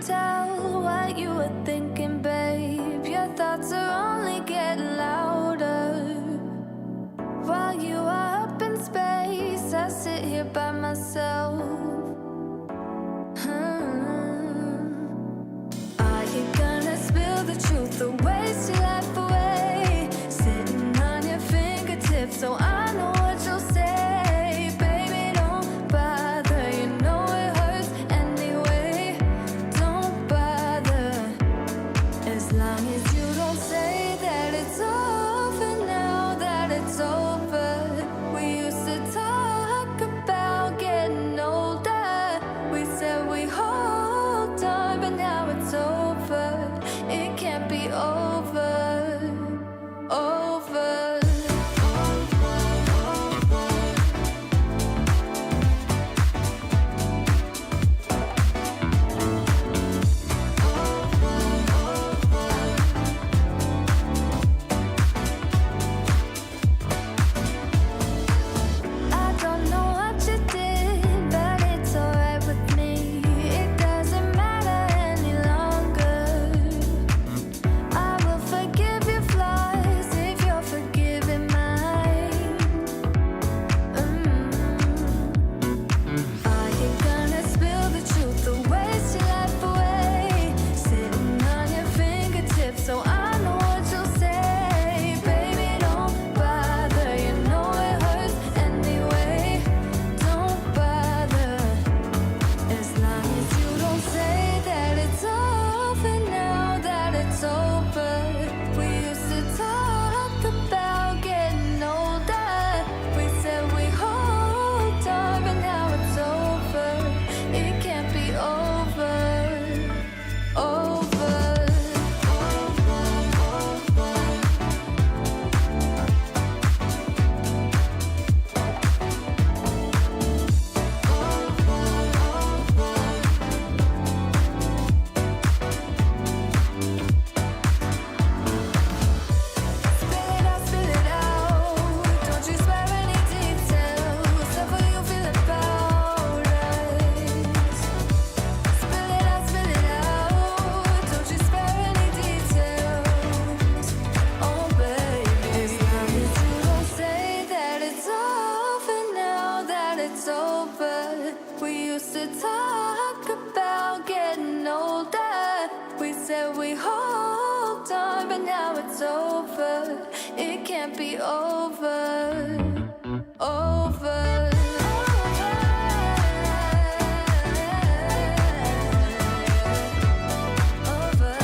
tell what you were thinking, babe. Your thoughts are only getting louder. While you are up in space, I sit here by myself. Are you gonna spill the truth or waste your life away? Sitting on your fingertips so I know what you'll say. Baby, don't bother, you know it hurts anyway. Don't bother, as long as you don't say that it's over now, that it's over. We used to talk about getting older. We said we hold on, but now it's over. It can't be over. Over. I don't know what you did, but it's alright with me. It doesn't matter any longer. I will forgive your flaws if you're forgiving mine. Are you gonna spill the truth or waste your life away? Sitting on your fingertips so I know what you'll say. Baby, don't bother, you know it hurts anyway. Don't bother, as long as you don't say that it's over now, that it's over. We used to talk about getting older. We said we hold on, but now it's over. It can't be over. Over. Spill it out, don't you spare any details of how you feel about us. Spill it out, don't you spare any details. Oh baby, as long as you don't say that it's over now, that it's over. We used to talk about getting older. We said we hold on, but now it's over. It can't be over. Over. Over.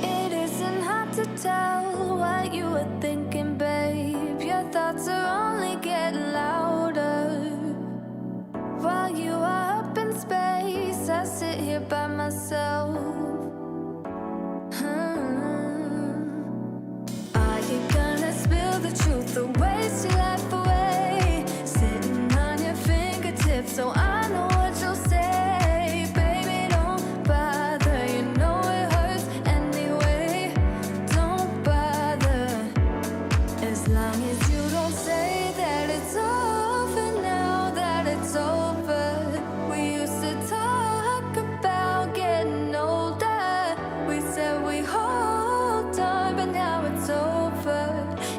It isn't hard to tell what you were thinking, babe. Your thoughts are only getting louder. While you are up in space, I sit here by myself. Are you gonna spill the truth or waste your life away? Sitting on your fingertips so I know what you'll say. Baby, don't bother, you know it hurts anyway. Don't bother, as long as you don't say that it's over now, that it's over. We used to talk about getting older. We said we hold on, but now it's over.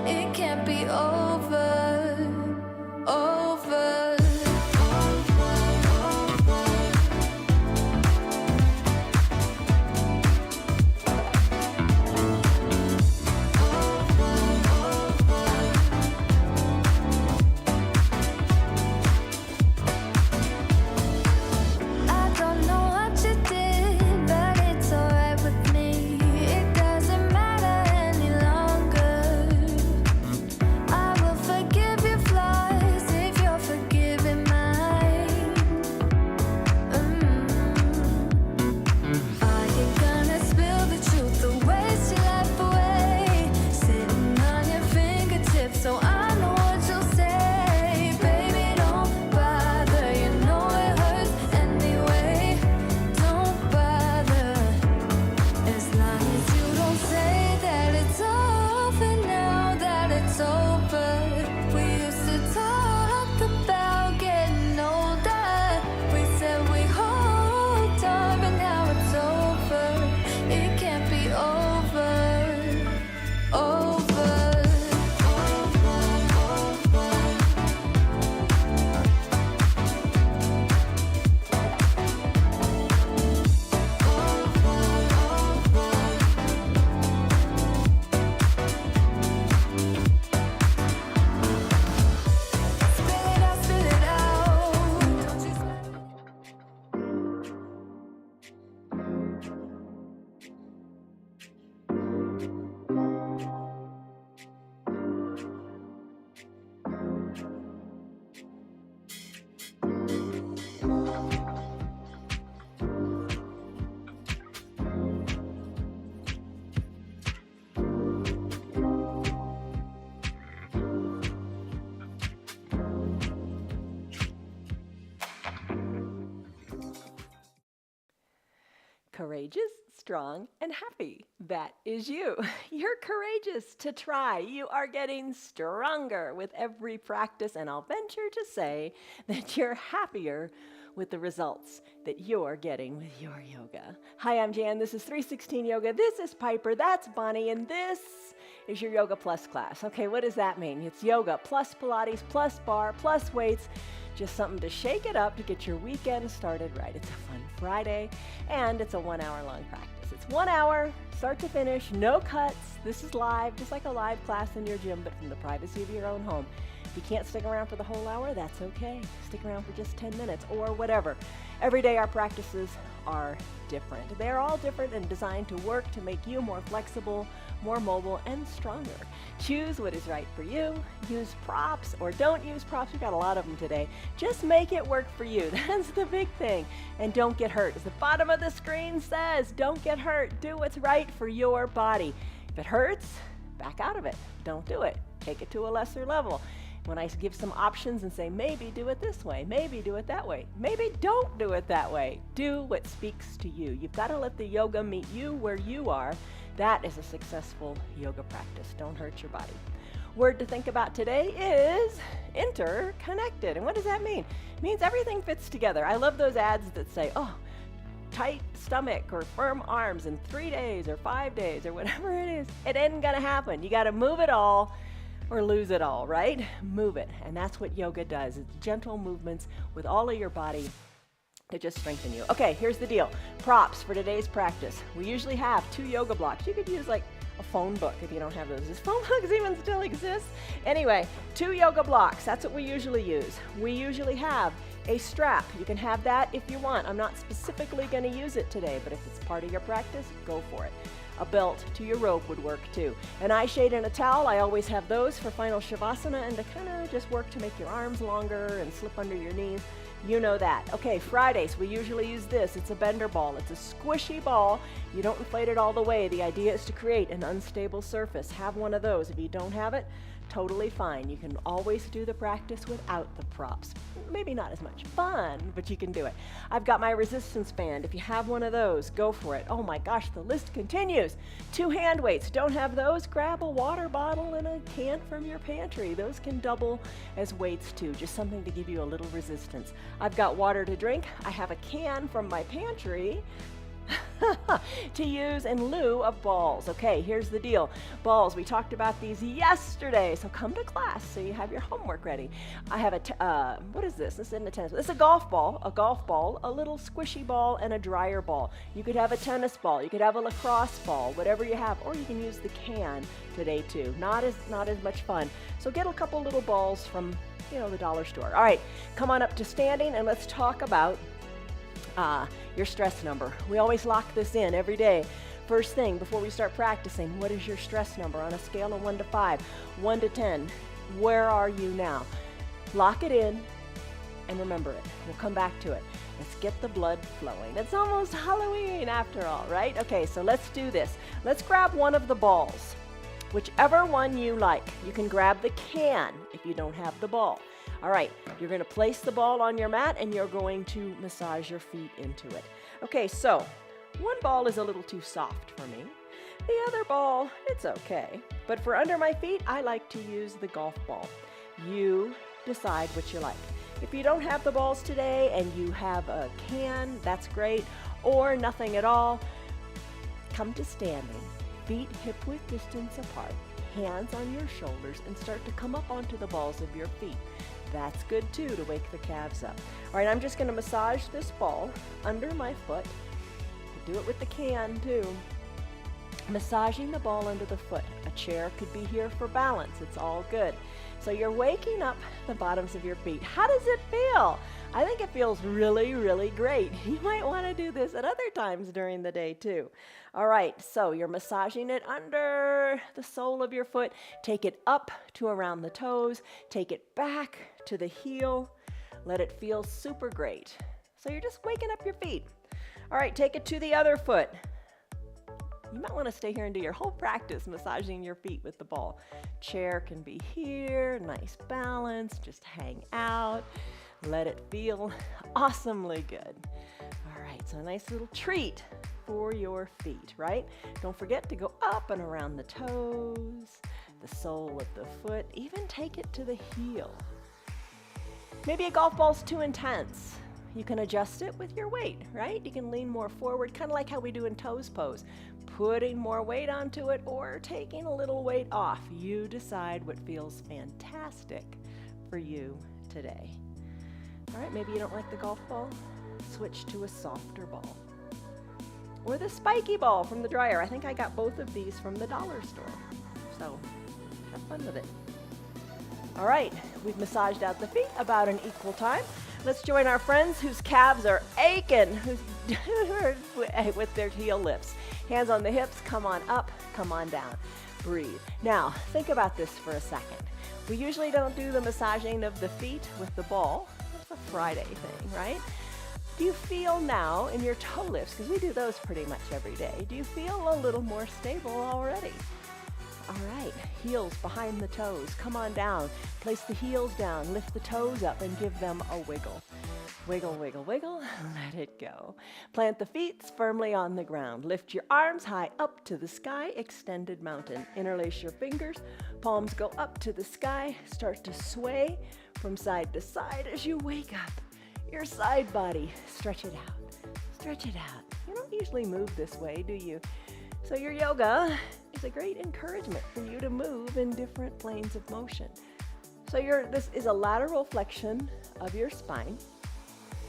It can't be over. Over. I don't know what you did, but it's alright with me. It doesn't matter any longer. I it's over. We used to talk about getting older. We said we hold on, but now it's over. It can't be over. Over. Spill it out. Don't you swear. Courageous, strong, and happy. That is you. You're courageous to try. You are getting stronger with every practice, and I'll venture to say that you're happier with the results that you're getting with your yoga. Hi, I'm Jan. This is 316 Yoga. This is Piper. That's Bonnie, and this is your Yoga Plus class. Okay, what does that mean? It's yoga plus Pilates plus barre plus weights. Just something to shake it up to get your weekend started right. It's a fun Friday, and it's a 1 hour long practice. It's 1 hour, start to finish, no cuts. This is live, just like a live class in your gym, but from the privacy of your own home. If you can't stick around for the whole hour, that's okay. Stick around for just 10 minutes or whatever. Every day our practices are different. They're all different and designed to work to make you more flexible, more mobile, and stronger. Choose what is right for you. Use props or don't use props. We've got a lot of them today. Just make it work for you. That's the big thing. And don't get hurt. As the bottom of the screen says, don't get hurt. Do what's right for your body. If it hurts, back out of it. Don't do it. Take it to a lesser level. When I give some options and say, maybe do it this way, maybe do it that way, maybe don't do it that way. Do what speaks to you. You've got to let the yoga meet you where you are. That is a successful yoga practice. Don't hurt your body. Word to think about today is interconnected. And what does that mean? It means everything fits together. I love those ads that say, oh, tight stomach or firm arms in 3 days or 5 days or whatever it is. It ain't gonna happen. You gotta move it all or lose it all, right? Move it. And that's what yoga does. It's gentle movements with all of your body to just strengthen you. Okay, here's the deal. Props for today's practice. We usually have 2 yoga blocks. You could use like a phone book if you don't have those. Does phone books even still exist? Anyway, 2 yoga blocks. That's what we usually use. We usually have a strap. You can have that if you want. I'm not specifically going to use it today, but if it's part of your practice, go for it. A belt to your rope would work too. An eye shade and a towel, I always have those for final Shavasana and to kind of just work to make your arms longer and slip under your knees. You know that. Okay, Fridays, we usually use this. It's a bender ball. It's a squishy ball. You don't inflate it all the way. The idea is to create an unstable surface. Have one of those. If you don't have it, totally fine. You can always do the practice without the props. Maybe not as much fun, but you can do it. I've got my resistance band. If you have one of those, go for it. Oh my gosh, the list continues. 2 hand weights. Don't have those? Grab a water bottle and a can from your pantry. Those can double as weights too. Just something to give you a little resistance. I've got water to drink. I have a can from my pantry to use in lieu of balls. Okay, here's the deal. Balls, we talked about these yesterday, so come to class so you have your homework ready. I have what is this? This isn't a tennis ball. This is a golf ball, a little squishy ball, and a dryer ball. You could have a tennis ball, you could have a lacrosse ball, whatever you have, or you can use the can today too. Not as much fun. So get a couple little balls from, the dollar store. All right, come on up to standing and let's talk about your stress number. We always lock this in every day. First thing before we start practicing, what is your stress number on a scale of 1 to 5? 1 to 10, where are you now? Lock it in and remember it. We'll come back to it. Let's get the blood flowing. It's almost Halloween after all, right? Okay, so let's do this. Let's grab one of the balls, whichever one you like. You can grab the can if you don't have the ball. All right, you're going to place the ball on your mat and you're going to massage your feet into it. Okay, so one ball is a little too soft for me. The other ball, it's okay. But for under my feet, I like to use the golf ball. You decide what you like. If you don't have the balls today and you have a can, that's great, or nothing at all, come to standing, feet hip-width distance apart, hands on your shoulders, and start to come up onto the balls of your feet. That's good too to wake the calves up. All right, I'm just going to massage this ball under my foot. Do it with the can too. Massaging the ball under the foot. A chair could be here for balance. It's all good. So you're waking up the bottoms of your feet. How does it feel? I think it feels really, really great. You might want to do this at other times during the day too. All right, so you're massaging it under the sole of your foot. Take it up to around the toes. Take it back to the heel. Let it feel super great. So you're just waking up your feet. All right, take it to the other foot. You might want to stay here and do your whole practice massaging your feet with the ball. Chair can be here, nice balance, just hang out. Let it feel awesomely good. All right, so a nice little treat for your feet, right? Don't forget to go up and around the toes, the sole of the foot, even take it to the heel. Maybe a golf ball's too intense. You can adjust it with your weight, right? You can lean more forward, kind of like how we do in toes pose. Putting more weight onto it or taking a little weight off. You decide what feels fantastic for you today. All right, maybe you don't like the golf ball. Switch to a softer ball. Or the spiky ball from the dryer. I think I got both of these from the dollar store. So have fun with it. All right, we've massaged out the feet about an equal time. Let's join our friends whose calves are aching with their heel lifts. Hands on the hips, come on up, come on down. Breathe. Now, think about this for a second. We usually don't do the massaging of the feet with the ball. That's a Friday thing, right? Do you feel now in your toe lifts, because we do those pretty much every day, do you feel a little more stable already? All right, heels behind the toes. Come on down. Place the heels down. Lift the toes up and give them a wiggle. Wiggle, wiggle, wiggle. Let it go. Plant the feet firmly on the ground. Lift your arms high up to the sky. Extended mountain. Interlace your fingers. Palms go up to the sky. Start to sway from side to side as you wake up. Your side body. Stretch it out. Stretch it out. You don't usually move this way, do you? So your yoga is a great encouragement for you to move in different planes of motion. So this is a lateral flexion of your spine.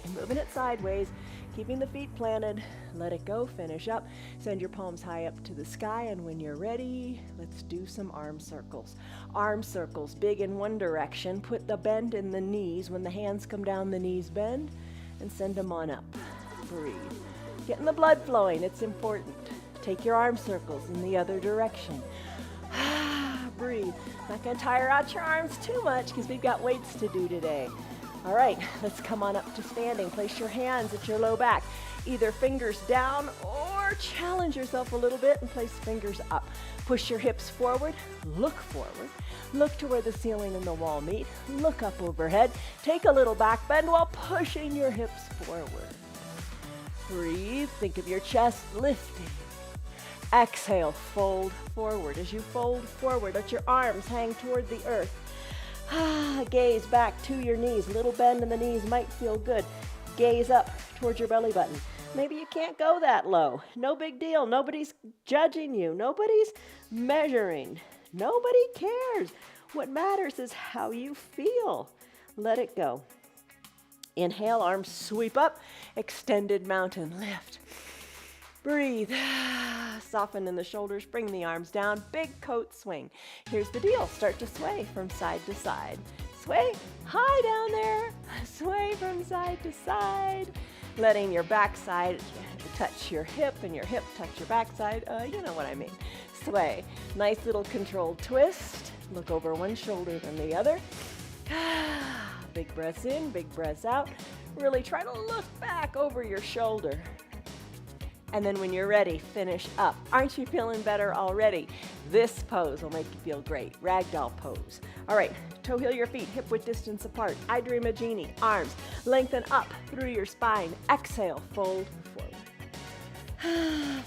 You're moving it sideways, keeping the feet planted. Let it go, finish up. Send your palms high up to the sky, and when you're ready, let's do some arm circles. Arm circles, big in one direction. Put the bend in the knees. When the hands come down, the knees bend, and send them on up. Breathe. Getting the blood flowing, it's important. Take your arm circles in the other direction. Breathe. Not going to tire out your arms too much because we've got weights to do today. All right, let's come on up to standing. Place your hands at your low back. Either fingers down or challenge yourself a little bit and place fingers up. Push your hips forward. Look forward. Look to where the ceiling and the wall meet. Look up overhead. Take a little back bend while pushing your hips forward. Breathe. Think of your chest lifting. Exhale, fold forward. As you fold forward, let your arms hang toward the earth. Gaze back to your knees. Little bend in the knees might feel good. Gaze up towards your belly button. Maybe you can't go that low. No big deal. Nobody's judging you. Nobody's measuring. Nobody cares. What matters is how you feel. Let it go. Inhale, arms sweep up. Extended mountain lift. Breathe. Soften in the shoulders. Bring the arms down. Big coat swing. Here's the deal. Start to sway from side to side. Sway high down there. Sway from side to side. Letting your backside touch your hip and your hip touch your backside. You know what I mean. Sway. Nice little controlled twist. Look over one shoulder than the other. Big breaths in, big breaths out. Really try to look back over your shoulder. And then when you're ready, finish up. Aren't you feeling better already? This pose will make you feel great. Ragdoll pose. All right, toe heel your feet, hip width distance apart. I dream a genie. Arms lengthen up through your spine. Exhale, fold forward.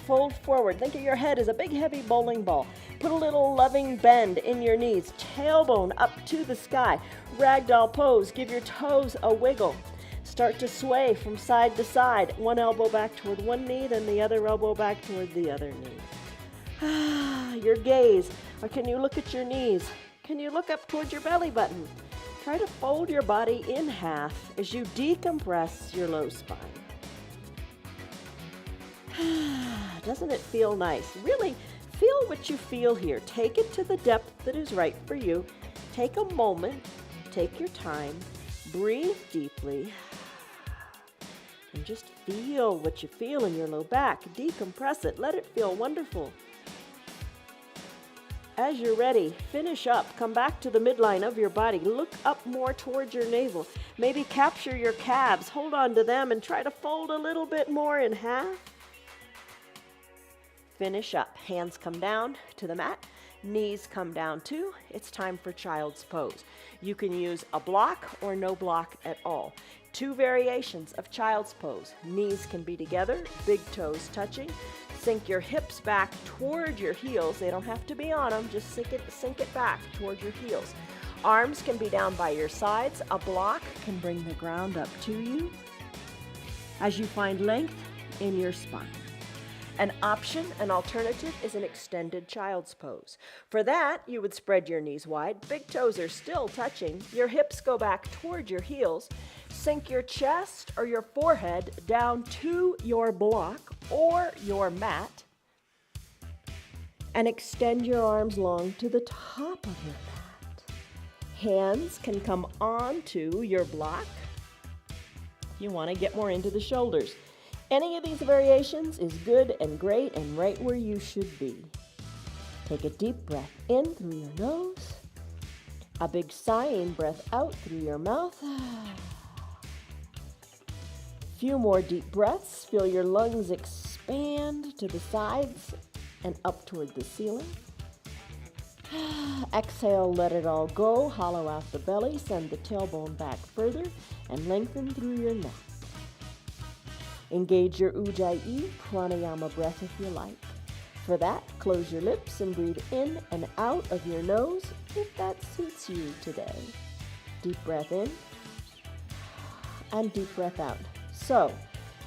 Fold forward. Think of your head as a big, heavy bowling ball. Put a little loving bend in your knees. Tailbone up to the sky. Ragdoll pose. Give your toes a wiggle. Start to sway from side to side. One elbow back toward one knee, then the other elbow back toward the other knee. Your gaze. Or can you look at your knees? Can you look up towards your belly button? Try to fold your body in half as you decompress your low spine. Doesn't it feel nice? Really feel what you feel here. Take it to the depth that is right for you. Take a moment, take your time, breathe deeply, and just feel what you feel in your low back. Decompress it. Let it feel wonderful. As you're ready, finish up. Come back to the midline of your body. Look up more towards your navel. Maybe capture your calves. Hold on to them and try to fold a little bit more in half. Finish up. Hands come down to the mat. Knees come down too. It's time for child's pose. You can use a block or no block at all. 2 variations of child's pose. Knees can be together, big toes touching. Sink your hips back toward your heels. They don't have to be on them. Just sink it back toward your heels. Arms can be down by your sides. A block can bring the ground up to you as you find length in your spine. An option, an alternative, is an extended child's pose. For that, you would spread your knees wide. Big toes are still touching. Your hips go back toward your heels. Sink your chest or your forehead down to your block or your mat. And extend your arms long to the top of your mat. Hands can come onto your block. You want to get more into the shoulders. Any of these variations is good and great and right where you should be. Take a deep breath in through your nose. A big sighing breath out through your mouth. Few more deep breaths. Feel your lungs expand to the sides and up toward the ceiling. Exhale, let it all go. Hollow out the belly. Send the tailbone back further and lengthen through your neck. Engage your Ujjayi pranayama breath if you like. For that, close your lips and breathe in and out of your nose if that suits you today. Deep breath in and deep breath out. So,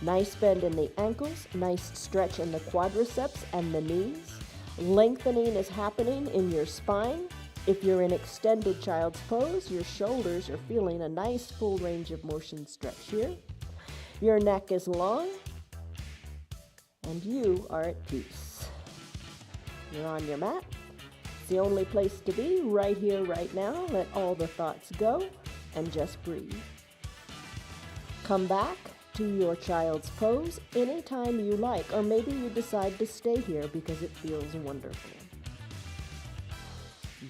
nice bend in the ankles, nice stretch in the quadriceps and the knees. Lengthening is happening in your spine. If you're in extended child's pose, your shoulders are feeling a nice full range of motion stretch here. Your neck is long, and you are at peace. You're on your mat. It's the only place to be, right here, right now. Let all the thoughts go, and just breathe. Come back to your child's pose anytime you like, or maybe you decide to stay here because it feels wonderful.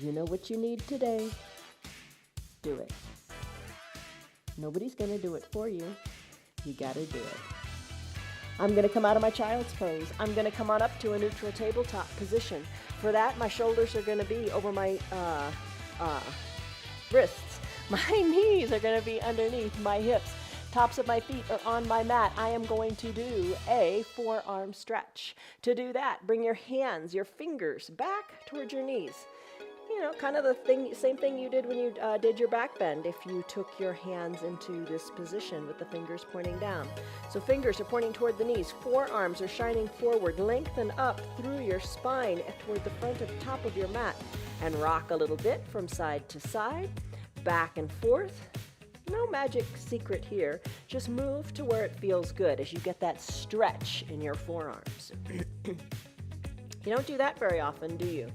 You know what you need today. Do it. Nobody's going to do it for you. You got to do it. I'm going to come out of my child's pose. I'm going to come on up to a neutral tabletop position. For that, my shoulders are going to be over my wrists. My knees are going to be underneath my hips. Tops of my feet are on my mat. I am going to do a forearm stretch. To do that, bring your hands, your fingers back towards your knees. You know, kind of the same thing you did when you did your back bend if you took your hands into this position with the fingers pointing down. So fingers are pointing toward the knees. Forearms are shining forward. Lengthen up through your spine toward the front of the top of your mat. And rock a little bit from side to side, back and forth. No magic secret here. Just move to where it feels good as you get that stretch in your forearms. You don't do that very often, do you?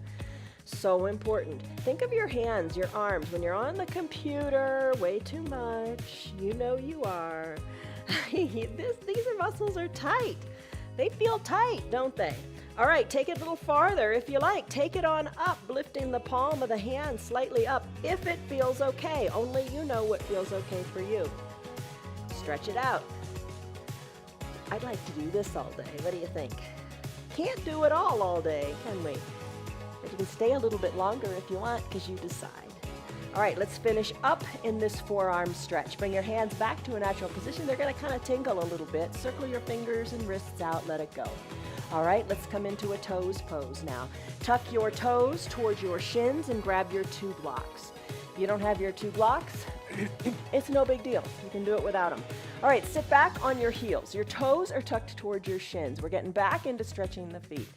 So important. Think of your hands, your arms. When you're on the computer, way too much. You know you are. These muscles are tight. They feel tight, don't they? All right, take it a little farther if you like. Take it on up, lifting the palm of the hand slightly up if it feels okay. Only you know what feels okay for you. Stretch it out. I'd like to do this all day. What do you think? Can't do it all day, can we? But you can stay a little bit longer if you want, because you decide. All right, let's finish up in this forearm stretch. Bring your hands back to a natural position. They're going to kind of tingle a little bit. Circle your fingers and wrists out. Let it go. All right, let's come into a toes pose now. Tuck your toes towards your shins and grab your 2 blocks. If you don't have your 2 blocks, it's no big deal. You can do it without them. All right, sit back on your heels. Your toes are tucked towards your shins. We're getting back into stretching the feet.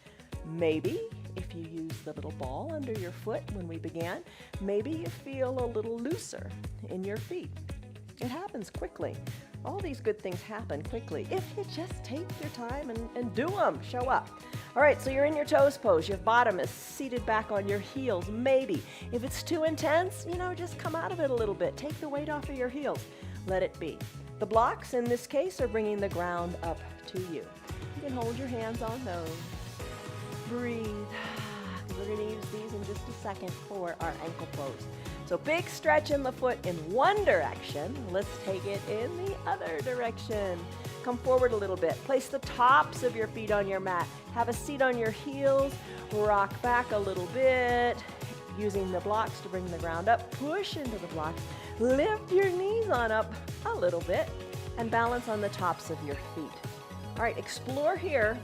Maybe if you use the little ball under your foot when we began, maybe you feel a little looser in your feet. It happens quickly. All these good things happen quickly if you just take your time and do them. Show up. All right, so you're in your toes pose. Your bottom is seated back on your heels, maybe. If it's too intense, just come out of it a little bit. Take the weight off of your heels. Let it be. The blocks, in this case, are bringing the ground up to you. You can hold your hands on those. Breathe. We're going to use these in just a second for our ankle pose. So big stretch in the foot in one direction. Let's take it in the other direction. Come forward a little bit. Place the tops of your feet on your mat. Have a seat on your heels. Rock back a little bit, using the blocks to bring the ground up. Push into the blocks. Lift your knees on up a little bit and balance on the tops of your feet. All right, explore here.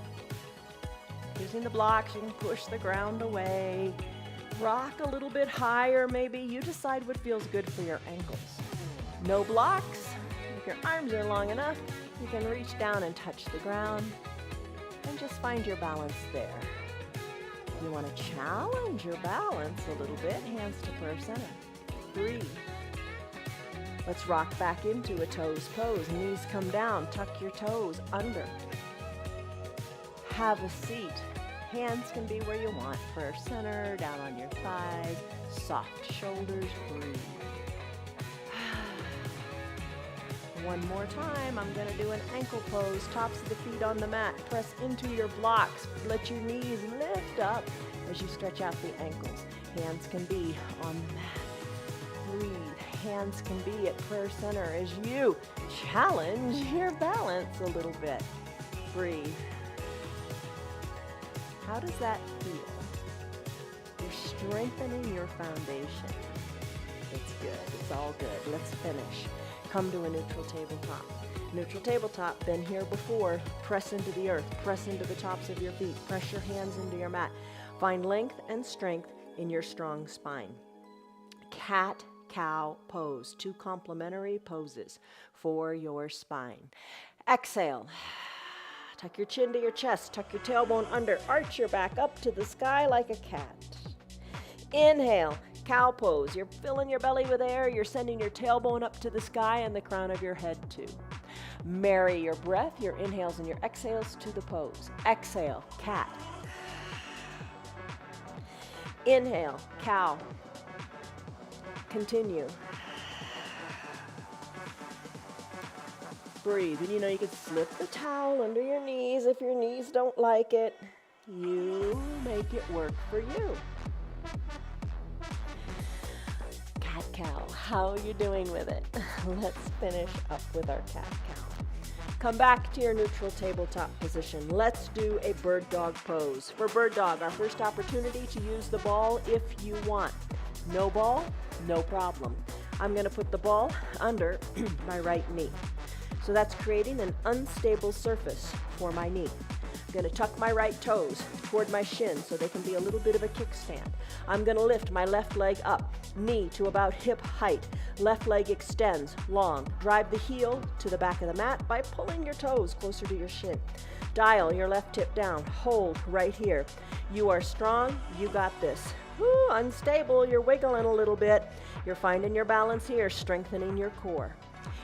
Using the blocks, you can push the ground away. Rock a little bit higher, maybe. You decide what feels good for your ankles. No blocks. If your arms are long enough, you can reach down and touch the ground and just find your balance there. You want to challenge your balance a little bit. Hands to prayer center. Breathe. Let's rock back into a toes pose. Knees come down. Tuck your toes under. Have a seat. Hands can be where you want. Prayer center, down on your thighs, soft shoulders, breathe. One more time, I'm going to do an ankle pose. Tops of the feet on the mat. Press into your blocks. Let your knees lift up as you stretch out the ankles. Hands can be on the mat. Breathe. Hands can be at prayer center as you challenge your balance a little bit. Breathe. How does that feel? You're strengthening your foundation. It's good. It's all good. Let's finish. Come to a neutral tabletop. Neutral tabletop, been here before. Press into the earth. Press into the tops of your feet. Press your hands into your mat. Find length and strength in your strong spine. Cat-cow pose. 2 complementary poses for your spine. Exhale. Tuck your chin to your chest. Tuck your tailbone under. Arch your back up to the sky like a cat. Inhale, cow pose. You're filling your belly with air. You're sending your tailbone up to the sky and the crown of your head too. Marry your breath, your inhales and your exhales to the pose. Exhale, cat. Inhale, cow. Continue. Breathe. And you can slip the towel under your knees if your knees don't like it. You make it work for you. Cat-cow. How are you doing with it? Let's finish up with our cat-cow. Come back to your neutral tabletop position. Let's do a bird dog pose. For bird dog, our first opportunity to use the ball if you want. No ball, no problem. I'm going to put the ball under my right knee. So that's creating an unstable surface for my knee. I'm going to tuck my right toes toward my shins so they can be a little bit of a kickstand. I'm going to lift my left leg up, knee to about hip height. Left leg extends long. Drive the heel to the back of the mat by pulling your toes closer to your shin. Dial your left hip down. Hold right here. You are strong. You got this. Woo, unstable. You're wiggling a little bit. You're finding your balance here, strengthening your core.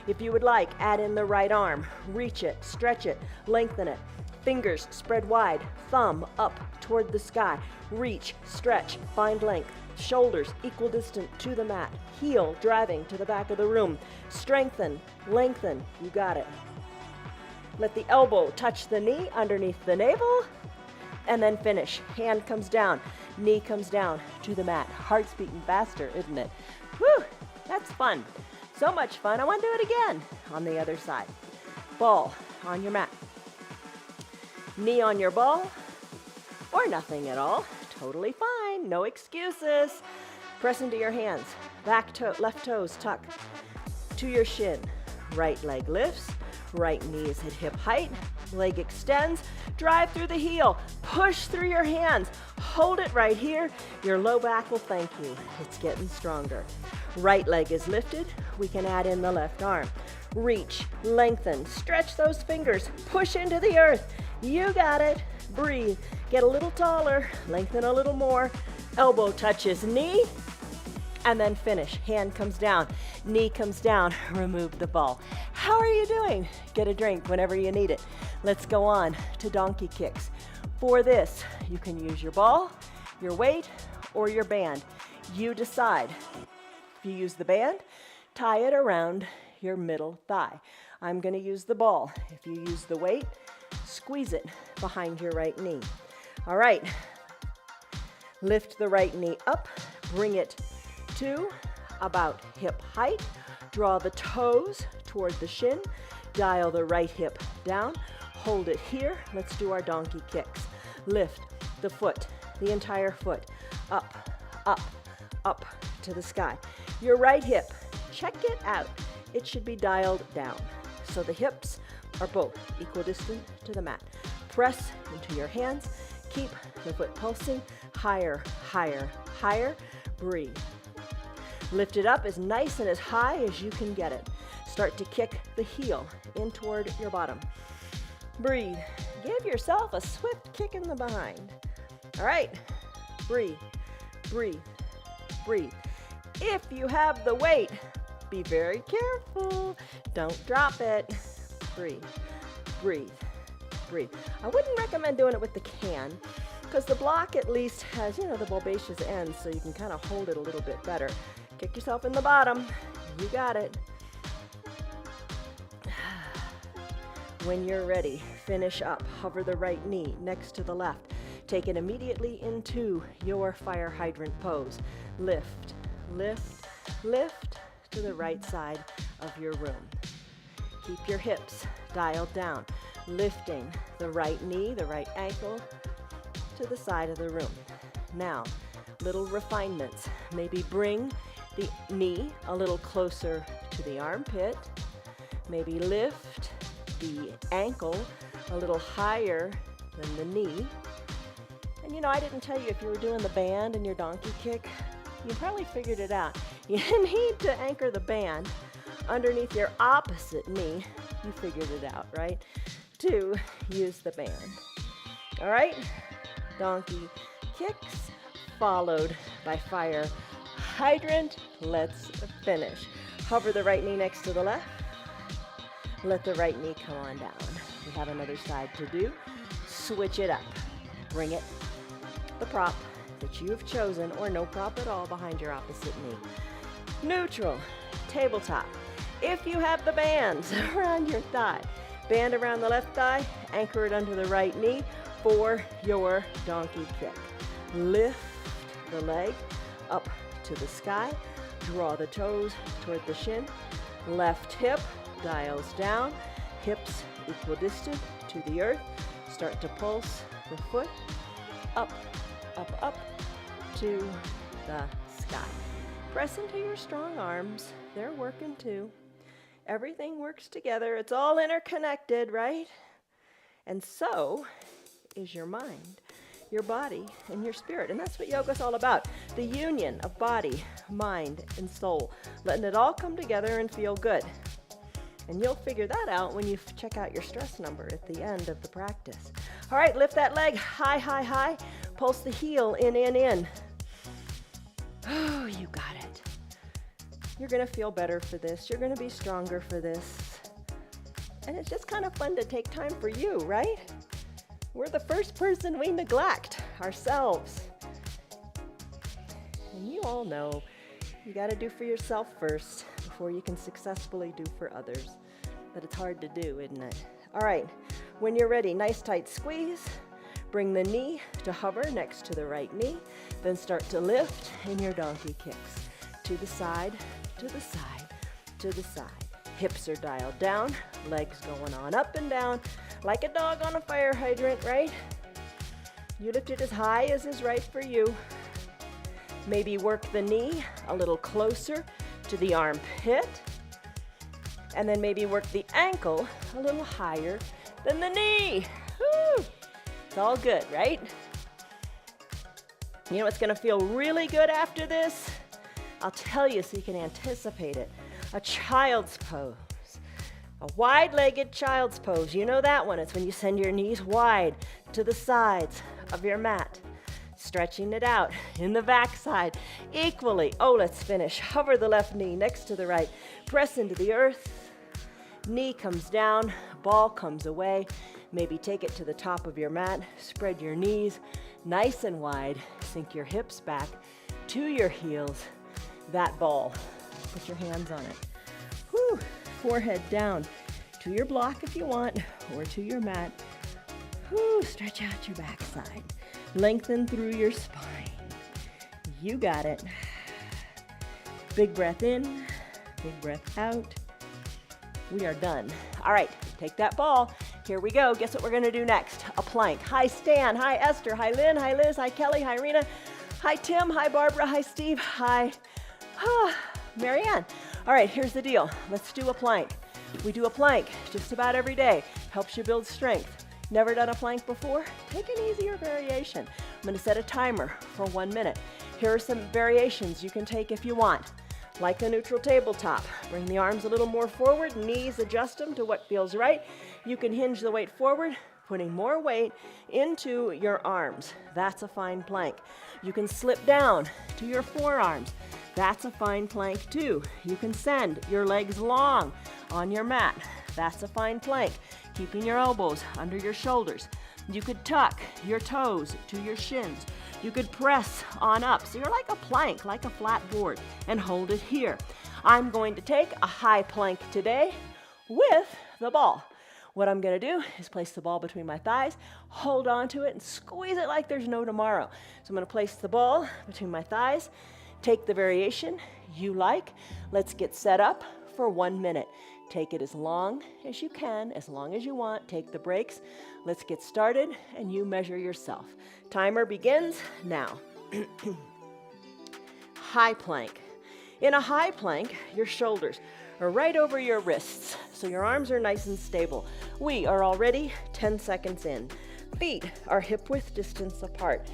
If you would like, add in the right arm. Reach it, stretch it, lengthen it. Fingers spread wide, thumb up toward the sky. Reach, stretch, find length. Shoulders equal distant to the mat. Heel driving to the back of the room. Strengthen, lengthen, you got it. Let the elbow touch the knee underneath the navel, and then finish. Hand comes down, knee comes down to the mat. Heart's beating faster, isn't it? Whew, that's fun. So much fun. I want to do it again on the other side. Ball on your mat. Knee on your ball, or nothing at all. Totally fine. No excuses. Press into your hands. Left toes tuck to your shin. Right leg lifts, right knee is at hip height, leg extends, drive through the heel, push through your hands, hold it right here. Your low back will thank you. It's getting stronger. Right leg is lifted, we can add in the left arm. Reach, lengthen, stretch those fingers, push into the earth. You got it. Breathe, get a little taller, lengthen a little more. Elbow touches knee, and then finish. Hand comes down, knee comes down, remove the ball. How are you doing? Get a drink whenever you need it. Let's go on to donkey kicks. For this, you can use your ball, your weight, or your band. You decide. If you use the band, tie it around your middle thigh. I'm going to use the ball. If you use the weight, squeeze it behind your right knee. All right. Lift the right knee up, bring it to about hip height. Draw the toes toward the shin. Dial the right hip down. Hold it here. Let's do our donkey kicks. Lift the foot, the entire foot, up, up, up to the sky. Your right hip, check it out. It should be dialed down. So the hips are both equidistant to the mat. Press into your hands. Keep the foot pulsing. Higher, higher, higher. Breathe. Lift it up as nice and as high as you can get it. Start to kick the heel in toward your bottom. Breathe. Give yourself a swift kick in the behind. All right. Breathe, breathe, breathe. If you have the weight, be very careful. Don't drop it. Breathe, breathe, breathe. I wouldn't recommend doing it with the can because the block at least has, the bulbaceous ends, so you can kind of hold it a little bit better. Kick yourself in the bottom. You got it. When you're ready, finish up. Hover the right knee next to the left. Take it immediately into your fire hydrant pose. Lift, lift, lift to the right side of your room. Keep your hips dialed down, lifting the right knee, the right ankle to the side of the room. Now, little refinements. Maybe bring the knee a little closer to the armpit. Maybe lift the ankle a little higher than the knee. And I didn't tell you if you were doing the band and your donkey kick, you probably figured it out. You need to anchor the band underneath your opposite knee. You figured it out, right? To use the band. All right? Donkey kicks followed by fire hydrant. Let's finish. Hover the right knee next to the left. Let the right knee come on down. We have another side to do. Switch it up. Bring it, the prop that you have chosen, or no prop at all behind your opposite knee. Neutral, tabletop. If you have the bands around your thigh, band around the left thigh, anchor it under the right knee for your donkey kick. Lift the leg up to the sky. Draw the toes toward the shin. Left hip dials down. Hips equidistant to the earth. Start to pulse the foot up, up, up to the sky. Press into your strong arms. They're working too. Everything works together. It's all interconnected, right? And so is your mind, your body, and your spirit. And that's what yoga's all about. The union of body, mind, and soul. Letting it all come together and feel good. And you'll figure that out when you check out your stress number at the end of the practice. All right, lift that leg high, high, high. Pulse the heel in, in, in. Oh, you got it. You're going to feel better for this. You're going to be stronger for this. And it's just kind of fun to take time for you, right? We're the first person we neglect, ourselves. And you all know you got to do for yourself first before you can successfully do for others. But it's hard to do, isn't it? All right, when you're ready, nice tight squeeze. Bring the knee to hover next to the right knee. Then start to lift in your donkey kicks. To the side, to the side, to the side. Hips are dialed down, legs going on up and down, like a dog on a fire hydrant, right? You lift it as high as is right for you. Maybe work the knee a little closer to the armpit. And then maybe work the ankle a little higher than the knee. Woo! It's all good, right? You know what's gonna feel really good after this? I'll tell you so you can anticipate it. A child's pose. A wide-legged child's pose. You know that one. It's when you send your knees wide to the sides of your mat. Stretching it out in the backside equally. Oh, let's finish. Hover the left knee next to the right. Press into the earth. Knee comes down, ball comes away. Maybe take it to the top of your mat. Spread your knees nice and wide. Sink your hips back to your heels. That ball. Put your hands on it. Whew. Forehead down to your block if you want, or to your mat. Whew. Stretch out your backside. Lengthen through your spine. You got it. Big breath in, big breath out. We are done. All right, take that ball. Here we go. Guess what we're gonna do next? A plank. Hi Stan, hi Esther, hi Lynn, hi Liz, hi Kelly, hi Rena, hi Tim, hi Barbara, hi Steve, hi Marianne. All right, here's the deal. Let's do a plank. We do a plank just about every day. Helps you build strength. Never done a plank before? Take an easier variation. I'm gonna set a timer for 1 minute. Here are some variations you can take if you want. Like a neutral tabletop. Bring the arms a little more forward, knees adjust them to what feels right. You can hinge the weight forward, putting more weight into your arms. That's a fine plank. You can slip down to your forearms. That's a fine plank too. You can send your legs long on your mat. That's a fine plank. Keeping your elbows under your shoulders. You could tuck your toes to your shins. You could press on up. So you're like a plank, like a flat board, and hold it here. I'm going to take a high plank today with the ball. What I'm gonna do is place the ball between my thighs, hold on to it, and squeeze it like there's no tomorrow. So I'm gonna place the ball between my thighs, take the variation you like. Let's get set up for 1 minute. Take it as long as you can, as long as you want. Take the breaks. Let's get started, and you measure yourself. Timer begins now. High plank. In a high plank, your shoulders are right over your wrists, so your arms are nice and stable. We are already 10 seconds in. Feet are hip-width distance apart.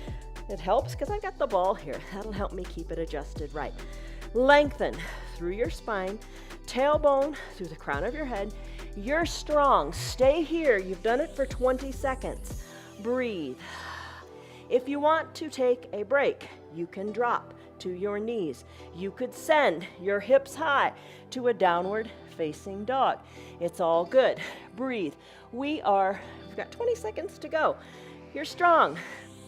It helps because I've got the ball here. That'll help me keep it adjusted right. Lengthen through your spine, tailbone through the crown of your head. You're strong. Stay here. You've done it for 20 seconds. Breathe. If you want to take a break, you can drop to your knees. You could send your hips high to a downward facing dog. It's all good. Breathe. We've got 20 seconds to go. You're strong.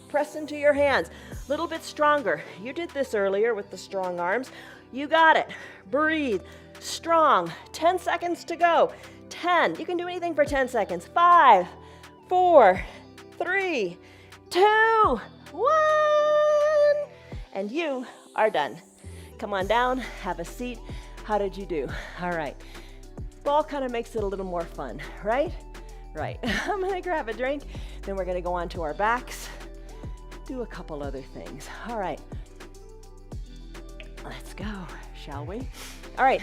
Press into your hands. A little bit stronger. You did this earlier with the strong arms. You got it. Breathe. Strong. 10 seconds to go. 10. You can do anything for 10 seconds. 5, 4, 3, 2, 1. And you are done. Come on down. Have a seat. How did you do? All right. Ball kind of makes it a little more fun, right? Right. I'm going to grab a drink. Then we're going to go on to our backs. Do a couple other things. All right. Let's go, shall we? All right.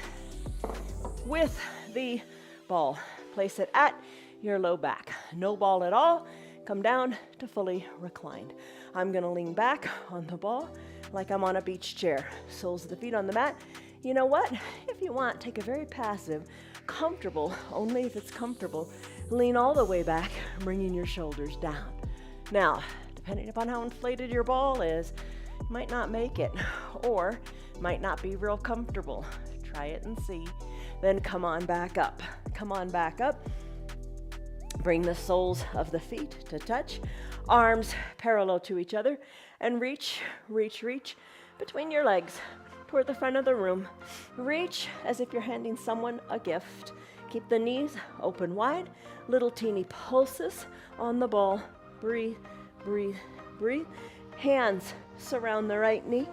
With the ball, place it at your low back. No ball at all. Come down to fully reclined. I'm going to lean back on the ball like I'm on a beach chair. Soles of the feet on the mat. You know what? If you want, take a very passive, comfortable, only if it's comfortable, lean all the way back, bringing your shoulders down. Now, depending upon how inflated your ball is, you might not make it, or might not be real comfortable. Try it and see. Then come on back up. Come on back up. Bring the soles of the feet to touch. Arms parallel to each other. And reach, reach, reach between your legs toward the front of the room. Reach as if you're handing someone a gift. Keep the knees open wide. Little teeny pulses on the ball. Breathe, breathe, breathe. Hands surround the right knee,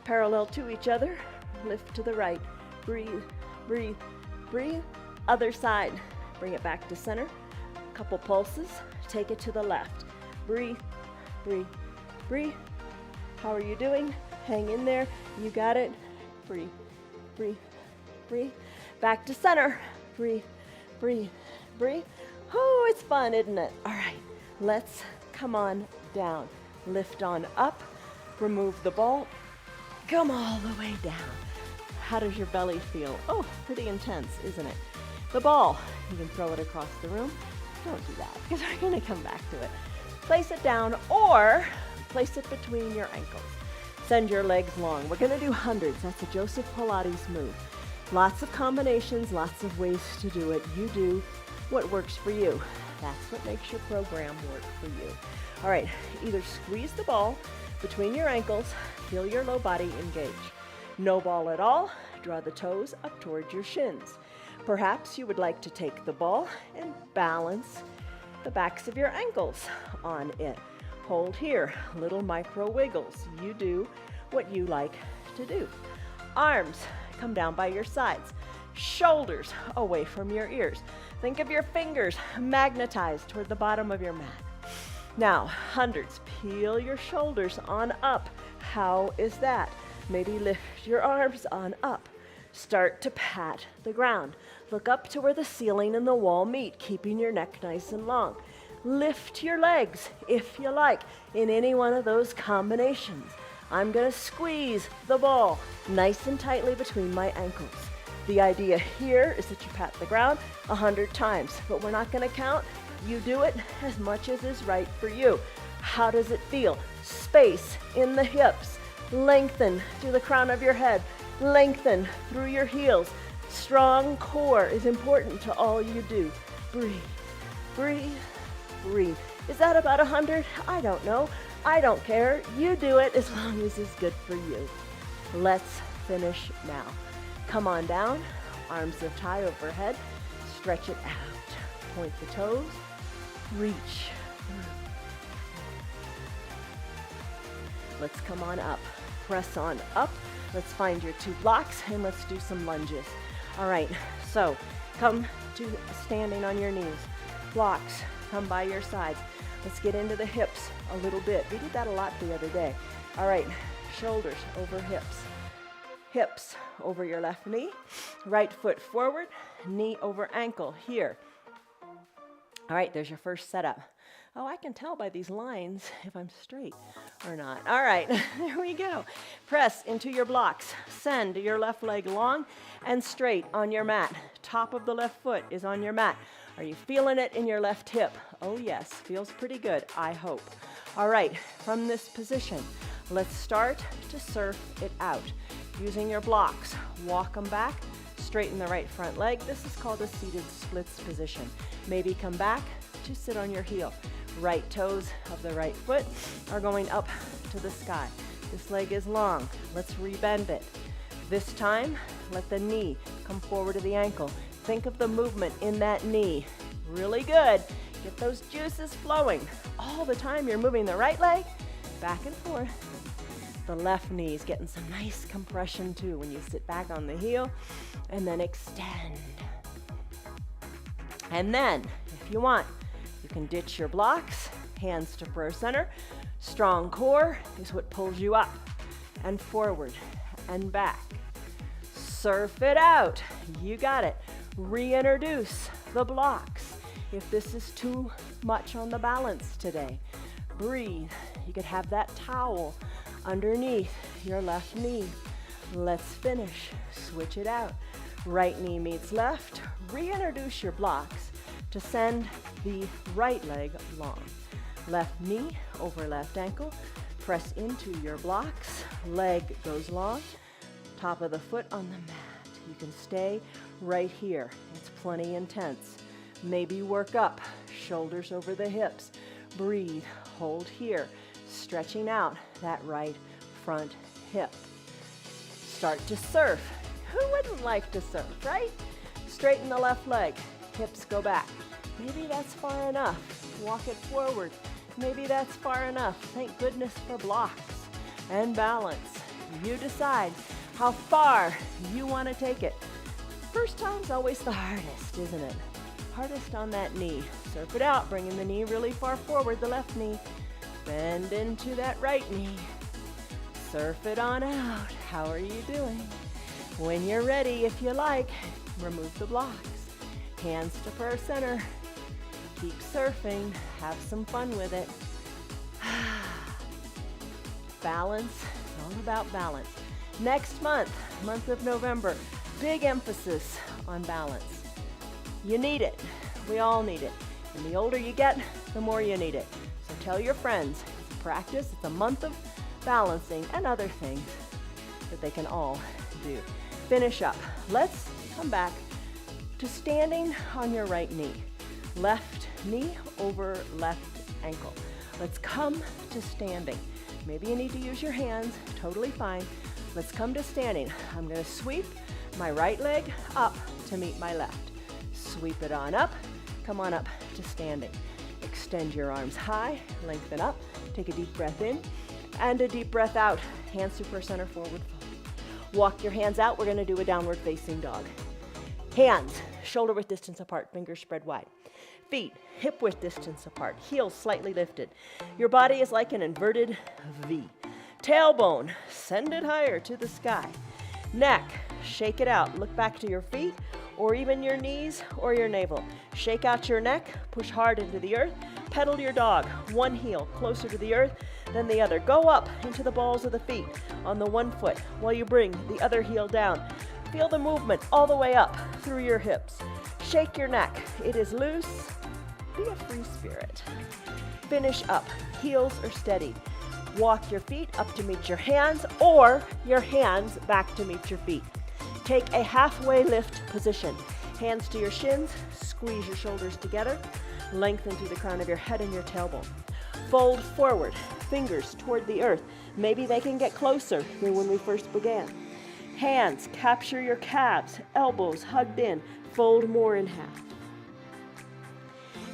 parallel to each other. Lift to the right. Breathe, breathe, breathe. Other side. Bring it back to center. Couple pulses. Take it to the left. Breathe, breathe, breathe. How are you doing? Hang in there. You got it. Breathe, breathe, breathe. Back to center. Breathe, breathe, breathe. Oh, it's fun, isn't it? All right, let's come on down. Lift on up. Remove the ball. Come all the way down. How does your belly feel? Oh, pretty intense, isn't it? The ball, you can throw it across the room. Don't do that, because we're going to come back to it. Place it down or place it between your ankles. Send your legs long. We're going to do hundreds. That's a Joseph Pilates move. Lots of combinations, lots of ways to do it. You do what works for you. That's what makes your program work for you. All right, either squeeze the ball between your ankles, feel your low body engage. No ball at all, draw the toes up towards your shins. Perhaps you would like to take the ball and balance the backs of your ankles on it. Hold here, little micro wiggles. You do what you like to do. Arms come down by your sides. Shoulders away from your ears. Think of your fingers magnetized toward the bottom of your mat. Now, hundreds, peel your shoulders on up. How is that? Maybe lift your arms on up. Start to pat the ground. Look up to where the ceiling and the wall meet, keeping your neck nice and long. Lift your legs, if you like, in any one of those combinations. I'm going to squeeze the ball nice and tightly between my ankles. The idea here is that you pat the ground 100 times, but we're not going to count. You do it as much as is right for you. How does it feel? Space in the hips. Lengthen through the crown of your head. Lengthen through your heels. Strong core is important to all you do. Breathe, breathe, breathe. Is that about 100? I don't know. I don't care. You do it as long as it's good for you. Let's finish now. Come on down. Arms up high overhead. Stretch it out. Point the toes. Reach. Let's come on up. Press on up. Let's find your 2 blocks and let's do some lunges. All right, so come to standing on your knees. Blocks come by your sides. Let's get into the hips a little bit. We did that a lot the other day. All right, shoulders over hips. Hips over your left knee. Right foot forward, knee over ankle here. All right, there's your first setup. Oh, I can tell by these lines if I'm straight or not. All right, there we go. Press into your blocks. Send your left leg long and straight on your mat. Top of the left foot is on your mat. Are you feeling it in your left hip? Oh yes, feels pretty good, I hope. All right, from this position, let's start to surf it out. Using your blocks, walk them back, straighten the right front leg. This is called a seated splits position. Maybe come back to sit on your heel. Right toes of the right foot are going up to the sky. This leg is long. Let's rebend it. This time, let the knee come forward to the ankle. Think of the movement in that knee. Really good. Get those juices flowing. All the time you're moving the right leg back and forth. The left knee is getting some nice compression too when you sit back on the heel and then extend. And then, if you want, you can ditch your blocks, hands to prayer center. Strong core is what pulls you up and forward and back. Surf it out. You got it. Reintroduce the blocks. If this is too much on the balance today, breathe. You could have that towel underneath your left knee. Let's finish. Switch it out. Right knee meets left. Reintroduce your blocks to send the right leg long. Left knee over left ankle. Press into your blocks. Leg goes long. Top of the foot on the mat. You can stay right here. It's plenty intense. Maybe work up. Shoulders over the hips. Breathe. Hold here. Stretching out that right front hip. Start to surf. Who wouldn't like to surf, right? Straighten the left leg. Hips go back. Maybe that's far enough. Walk it forward. Maybe that's far enough. Thank goodness for blocks and balance. You decide how far you want to take it. First time's always the hardest, isn't it? Hardest on that knee. Surf it out, bringing the knee really far forward, the left knee. Bend into that right knee. Surf it on out. How are you doing? When you're ready, if you like, remove the blocks. Hands to purse center. Keep surfing. Have some fun with it. Balance. All about balance. Next month of November, big emphasis on balance. You need it. We all need it. And the older you get, the more you need it. So tell your friends, it's a practice, it's a month of balancing and other things that they can all do. Finish up. Let's come back to standing on your right knee. Left knee over left ankle. Let's come to standing. Maybe you need to use your hands, totally fine. Let's come to standing. I'm going to sweep my right leg up to meet my left. Sweep it on up, come on up to standing. Extend your arms high, lengthen up, take a deep breath in and a deep breath out. Hands to purse center, forward fold. Walk your hands out, we're going to do a downward facing dog. Hands, shoulder width distance apart, fingers spread wide. Feet, hip width distance apart, heels slightly lifted. Your body is like an inverted V. Tailbone, send it higher to the sky. Neck, shake it out. Look back to your feet or even your knees or your navel. Shake out your neck, push hard into the earth. Pedal your dog, one heel closer to the earth than the other. Go up into the balls of the feet on the one foot while you bring the other heel down. Feel the movement all the way up through your hips. Shake your neck. It is loose. Be a free spirit. Finish up. Heels are steady. Walk your feet up to meet your hands or your hands back to meet your feet. Take a halfway lift position. Hands to your shins. Squeeze your shoulders together. Lengthen through the crown of your head and your tailbone. Fold forward. Fingers toward the earth. Maybe they can get closer than when we first began. Hands capture your calves. Elbows hugged in. Fold more in half.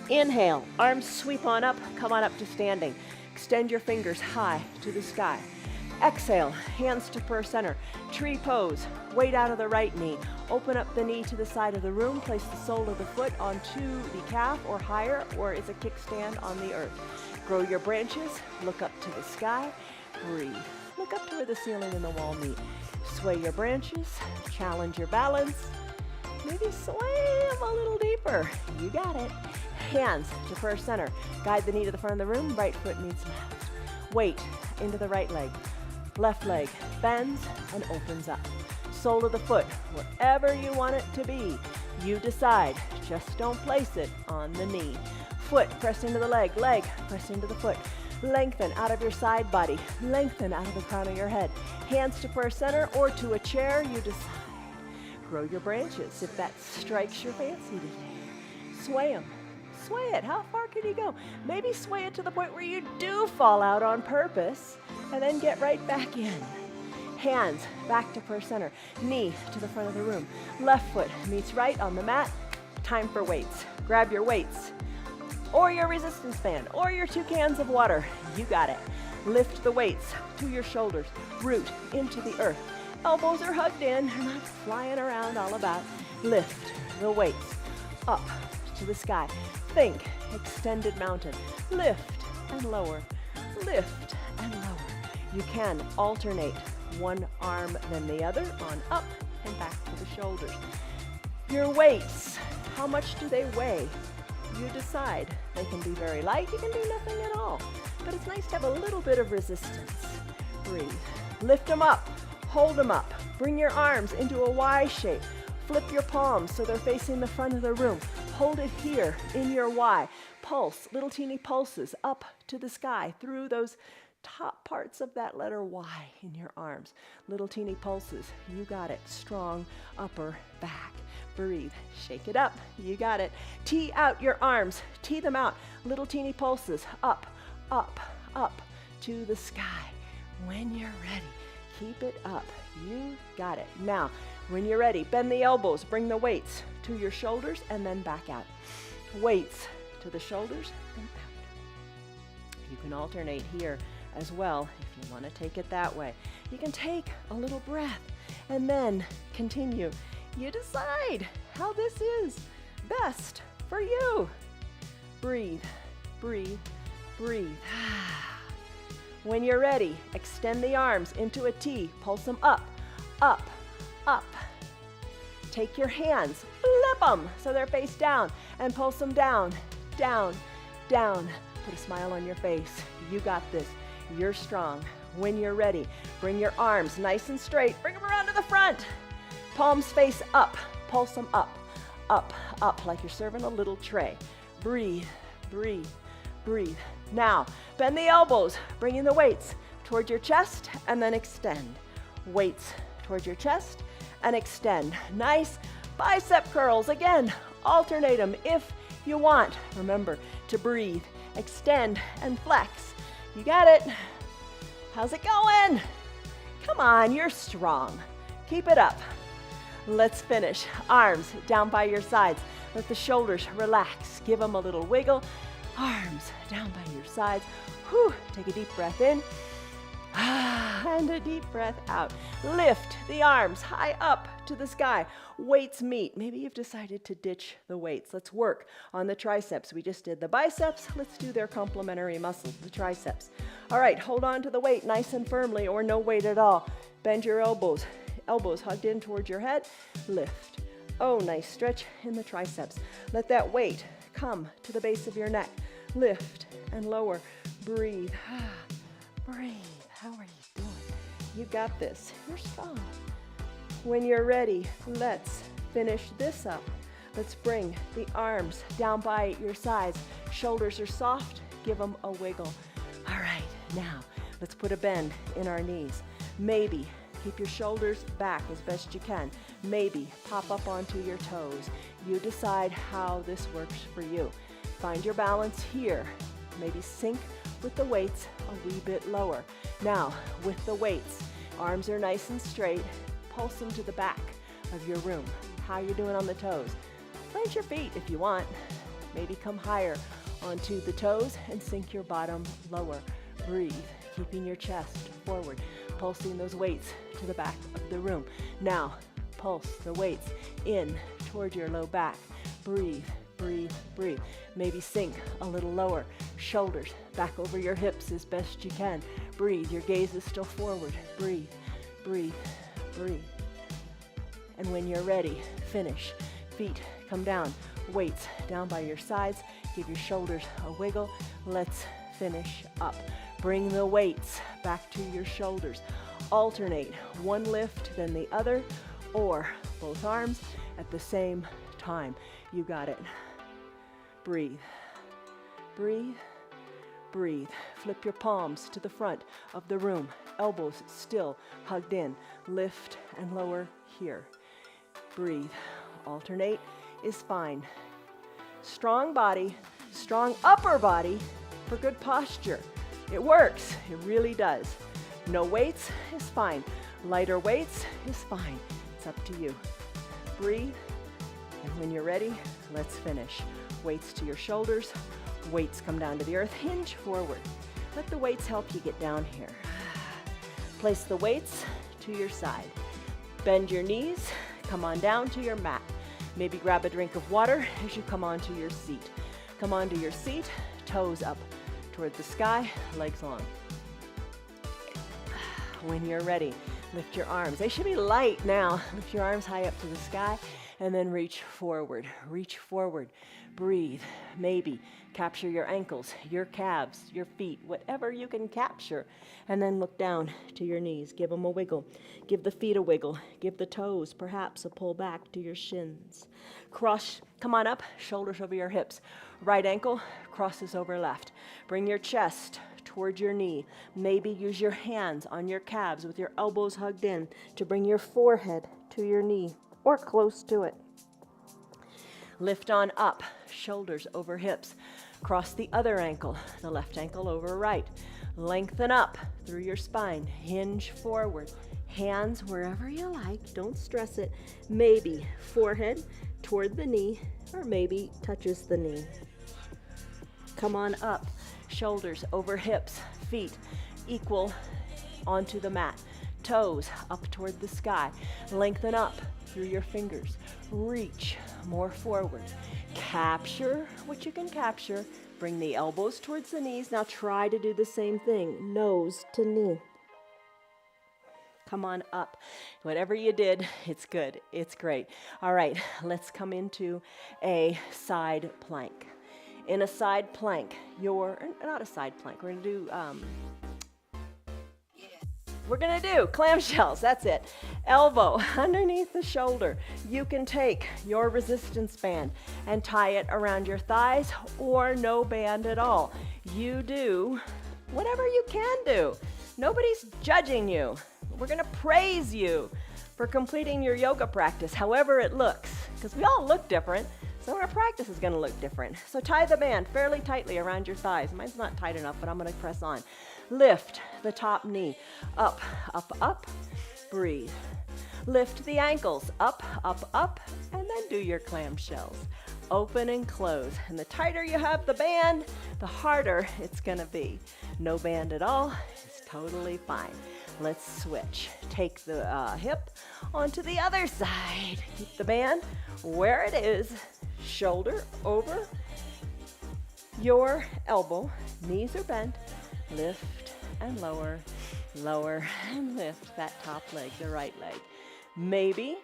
Inhale, arms sweep on up, come on up to standing. Extend your fingers high to the sky. Exhale, hands to purse center. Tree pose, weight out of the right knee. Open up the knee to the side of the room. Place the sole of the foot onto the calf or higher, or is a kickstand on the earth. Grow your branches, look up to the sky, breathe. Look up to where the ceiling and the wall meet. Sway your branches, challenge your balance. Maybe sway them a little deeper. You got it. Hands to purse center. Guide the knee to the front of the room. Right foot meets left. Weight into the right leg. Left leg bends and opens up. Sole of the foot, wherever you want it to be. You decide. Just don't place it on the knee. Foot pressed into the leg. Leg pressed into the foot. Lengthen out of your side body. Lengthen out of the crown of your head. Hands to purse center or to a chair. You decide. Grow your branches if that strikes your fancy today. Sway them. Sway it. How far can you go? Maybe sway it to the point where you do fall out on purpose and then get right back in. Hands back to purse center. Knee to the front of the room. Left foot meets right on the mat. Time for weights. Grab your weights or your resistance band or your 2 cans of water. You got it. Lift the weights to your shoulders. Root into the earth. Elbows are hugged in. They're not flying around all about. Lift the weights up to the sky. Think extended mountain. Lift and lower. Lift and lower. You can alternate one arm then the other on up and back to the shoulders. Your weights, how much do they weigh? You decide. They can be very light. You can do nothing at all. But it's nice to have a little bit of resistance. Breathe. Lift them up. Hold them up. Bring your arms into a Y shape. Flip your palms so they're facing the front of the room. Hold it here in your Y. Pulse, little teeny pulses up to the sky through those top parts of that letter Y in your arms. Little teeny pulses. You got it. Strong upper back. Breathe. Shake it up. You got it. Tee out your arms. Tee them out. Little teeny pulses. Up, up, up to the sky. When you're ready, keep it up. You got it. Now, when you're ready, bend the elbows. Bring the weights to your shoulders and then back out. Weights to the shoulders and out. You can alternate here as well if you want to take it that way. You can take a little breath and then continue. You decide how this is best for you. Breathe, breathe, breathe. When you're ready, extend the arms into a T. Pulse them up, up, up. Take your hands, flip them so they're face down, and pulse them down, down, down. Put a smile on your face. You got this. You're strong. When you're ready, bring your arms nice and straight. Bring them around to the front. Palms face up. Pulse them up, up, up, like you're serving a little tray. Breathe, breathe, breathe. Now, bend the elbows, bringing the weights toward your chest, and then extend. Weights toward your chest, and extend. Nice bicep curls. Again, alternate them if you want. Remember to breathe, extend, and flex. You got it. How's it going? Come on, you're strong. Keep it up. Let's finish. Arms down by your sides. Let the shoulders relax. Give them a little wiggle. Arms down by your sides. Whew. Take a deep breath in. And a deep breath out. Lift the arms high up to the sky. Weights meet. Maybe you've decided to ditch the weights. Let's work on the triceps. We just did the biceps. Let's do their complementary muscles, the triceps. All right, hold on to the weight nice and firmly, or no weight at all. Bend your elbows. Elbows hugged in towards your head. Lift. Oh, nice stretch in the triceps. Let that weight come to the base of your neck. Lift and lower. Breathe. Breathe. How are you doing? You got this. You're strong. When you're ready, let's finish this up. Let's bring the arms down by your sides. Shoulders are soft. Give them a wiggle. All right, now let's put a bend in our knees. Maybe keep your shoulders back as best you can. Maybe pop up onto your toes. You decide how this works for you. Find your balance here. Maybe sink with the weights a wee bit lower. Now, with the weights, arms are nice and straight. Pulse them to the back of your room. How you doing on the toes? Plant your feet if you want. Maybe come higher onto the toes and sink your bottom lower. Breathe, keeping your chest forward, pulsing those weights to the back of the room. Now, pulse the weights in toward your low back. Breathe, breathe, breathe. Maybe sink a little lower. Shoulders back over your hips as best you can. Breathe, your gaze is still forward. Breathe, breathe, breathe. And when you're ready, finish. Feet come down, weights down by your sides. Give your shoulders a wiggle. Let's finish up. Bring the weights back to your shoulders. Alternate one lift, then the other, or both arms at the same time. You got it. Breathe, breathe, breathe. Flip your palms to the front of the room. Elbows still hugged in. Lift and lower here. Breathe. Alternate is fine. Strong body, strong upper body for good posture. It works. It really does. No weights is fine. Lighter weights is fine. It's up to you. Breathe. And when you're ready, let's finish. Weights to your shoulders. Weights come down to the earth. Hinge forward. Let the weights help you get down here. Place the weights to your side. Bend your knees. Come on down to your mat. Maybe grab a drink of water as you come onto your seat. Come onto your seat, toes up toward the sky, legs long. When you're ready, lift your arms. They should be light now. Lift your arms high up to the sky and then reach forward. Reach forward. Breathe. Maybe capture your ankles, your calves, your feet, whatever you can capture. And then look down to your knees. Give them a wiggle. Give the feet a wiggle. Give the toes perhaps a pull back to your shins. Cross, come on up, shoulders over your hips. Right ankle crosses over left. Bring your chest towards your knee. Maybe use your hands on your calves with your elbows hugged in to bring your forehead to your knee or close to it. Lift on up, shoulders over hips. Cross the other ankle, the left ankle over right. Lengthen up through your spine. Hinge forward. Hands wherever you like. Don't stress it. Maybe forehead toward the knee, or maybe touches the knee. Come on up. Shoulders over hips. Feet equal onto the mat. toes up toward the sky. Lengthen up through your fingers. Reach more forward. Capture what you can capture. Bring the elbows towards the knees. Now try to do the same thing, nose to knee. Come on up. Whatever you did, it's good. It's great. All right, let's come into a side plank. In a side plank, not a side plank, we're gonna do clamshells, that's it. Elbow underneath the shoulder. You can take your resistance band and tie it around your thighs, or no band at all. You do whatever you can do. Nobody's judging you. We're gonna praise you for completing your yoga practice, however it looks, because we all look different. So our practice is going to look different. So tie the band fairly tightly around your thighs. Mine's not tight enough, but I'm going to press on. Lift the top knee. Up, up, up. Breathe. Lift the ankles. Up, up, up. And then do your clamshells. Open and close. And the tighter you have the band, the harder it's going to be. No band at all. It's totally fine. Let's switch. Take the hip onto the other side. Keep the band where it is. Shoulder over your elbow. Knees are bent. Lift and lower, lower and lift that top leg, the right leg. Maybe,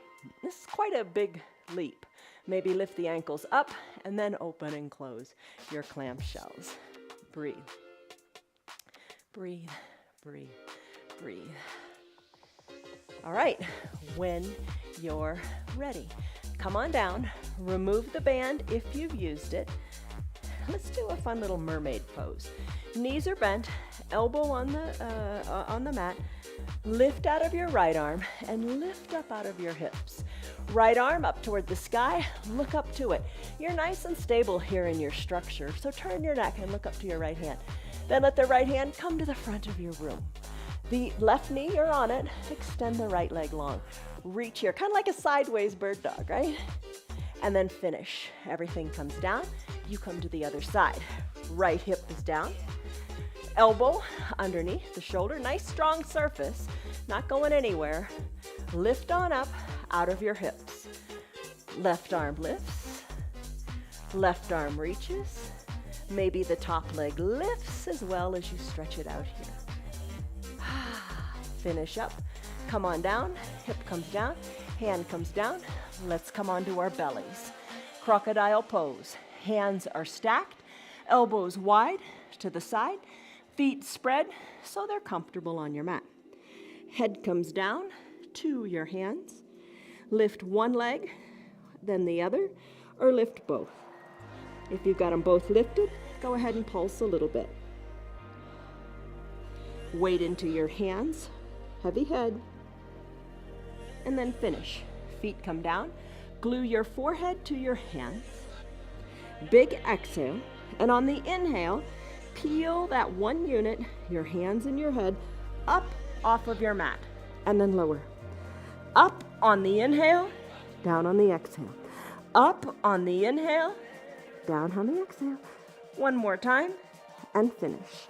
this is quite a big leap. Maybe lift the ankles up and then open and close your clamshells. Breathe. Breathe, breathe, breathe. All right, when you're ready, come on down, remove the band if you've used it. Let's do a fun little mermaid pose. Knees are bent, elbow on the mat. Lift out of your right arm and lift up out of your hips. Right arm up toward the sky, look up to it. You're nice and stable here in your structure, so turn your neck and look up to your right hand. Then let the right hand come to the front of your room. The left knee, you're on it. Extend the right leg long. Reach here, kind of like a sideways bird dog, right? And then finish. Everything comes down. You come to the other side. Right hip is down. Elbow underneath the shoulder. Nice strong surface. Not going anywhere. Lift on up out of your hips. Left arm lifts. Left arm reaches. Maybe the top leg lifts as well as you stretch it out here. Finish up. Come on down. Hip comes down. Hand comes down. Let's come onto our bellies. Crocodile pose. Hands are stacked. Elbows wide to the side. Feet spread so they're comfortable on your mat. Head comes down to your hands. Lift one leg, then the other, or lift both. If you've got them both lifted, go ahead and pulse a little bit. Weight into your hands, heavy head, and then finish. Feet come down, glue your forehead to your hands. Big exhale, and on the inhale, peel that one unit, your hands and your head, up off of your mat, and then lower. Up on the inhale, down on the exhale. Up on the inhale, down on the exhale. One more time, and finish.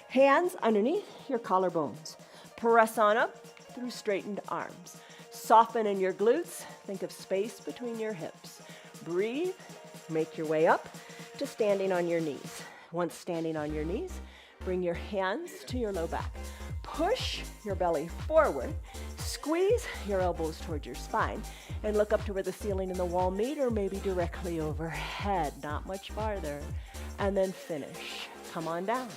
Hands underneath your collarbones. Press on up through straightened arms. Soften in your glutes. Think of space between your hips. Breathe. Make your way up to standing on your knees. Once standing on your knees, bring your hands to your low back. Push your belly forward. Squeeze your elbows towards your spine and look up to where the ceiling and the wall meet, or maybe directly overhead, not much farther. And then finish. Come on down.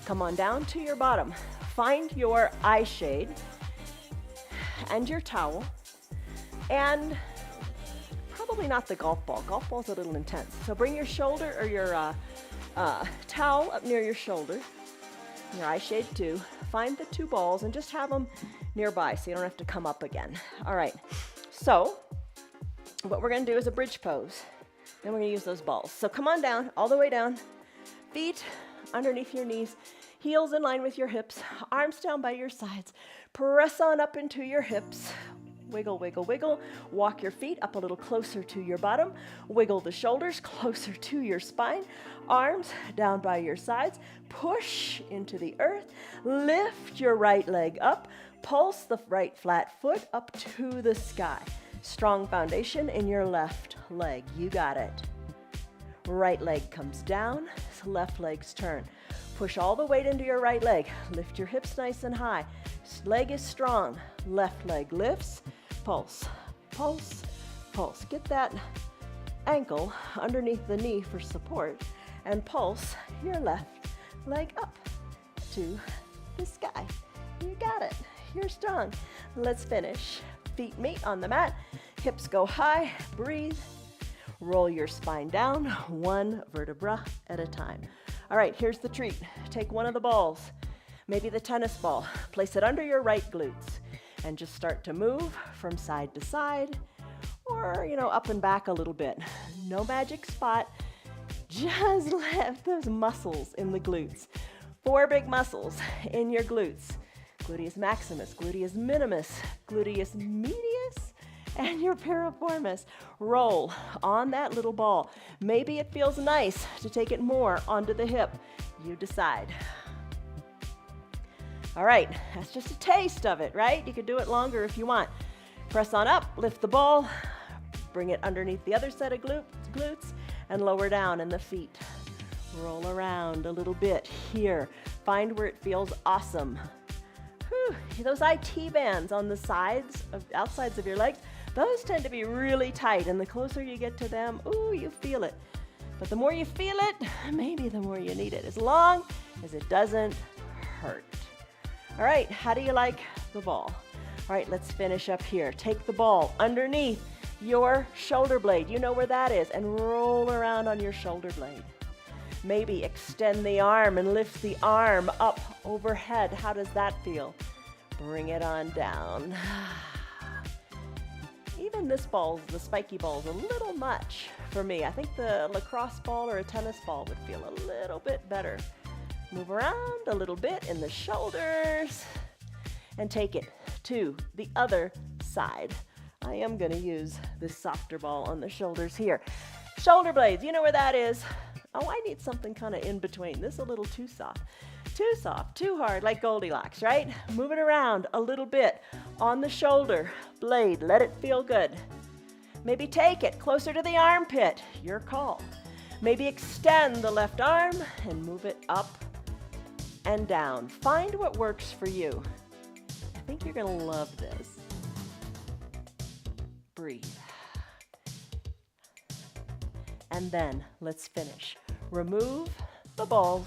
Come on down to your bottom. Find your eye shade and your towel, and probably not the golf ball. Golf ball's a little intense. So bring your shoulder or your towel up near your shoulder, your eye shade too. Find the two balls and just have them nearby so you don't have to come up again. All right, so what we're gonna do is a bridge pose. Then we're gonna use those balls. So come on down, all the way down. Feet underneath your knees, heels in line with your hips, arms down by your sides. Press on up into your hips. Wiggle, wiggle, wiggle. Walk your feet up a little closer to your bottom. Wiggle the shoulders closer to your spine. Arms down by your sides. Push into the earth. Lift your right leg up. Pulse the right flat foot up to the sky. Strong foundation in your left leg. You got it. Right leg comes down, left leg's turn. Push all the weight into your right leg. Lift your hips nice and high. Leg is strong. Left leg lifts. Pulse, pulse, pulse. Get that ankle underneath the knee for support and pulse your left leg up to the sky. You got it. You're strong. Let's finish. Feet meet on the mat. Hips go high. Breathe. Roll your spine down, one vertebra at a time. All right, here's the treat. Take one of the balls, maybe the tennis ball, place it under your right glutes, and just start to move from side to side, or, up and back a little bit. No magic spot, just lift those muscles in the glutes. 4 big muscles in your glutes. Gluteus maximus, gluteus minimus, gluteus medius, and your piriformis. Roll on that little ball. Maybe it feels nice to take it more onto the hip. You decide. All right, that's just a taste of it, right? You could do it longer if you want. Press on up, lift the ball, bring it underneath the other set of glutes, and lower down in the feet. Roll around a little bit here. Find where it feels awesome. Whew. Those IT bands on the outsides of your legs, those tend to be really tight, and the closer you get to them, ooh, you feel it. But the more you feel it, maybe the more you need it, as long as it doesn't hurt. All right, how do you like the ball? All right, let's finish up here. Take the ball underneath your shoulder blade. You know where that is, and roll around on your shoulder blade. Maybe extend the arm and lift the arm up overhead. How does that feel? Bring it on down. Even this ball, the spiky ball, is a little much for me. I think the lacrosse ball or a tennis ball would feel a little bit better. Move around a little bit in the shoulders and take it to the other side. I am going to use this softer ball on the shoulders here. Shoulder blades, you know where that is. Oh, I need something kind of in between. This is a little too soft. Too soft, too hard, like Goldilocks, right? Move it around a little bit on the shoulder blade. Let it feel good. Maybe take it closer to the armpit. Your call. Maybe extend the left arm and move it up and down. Find what works for you. I think you're going to love this. Breathe. And then let's finish. Remove the balls.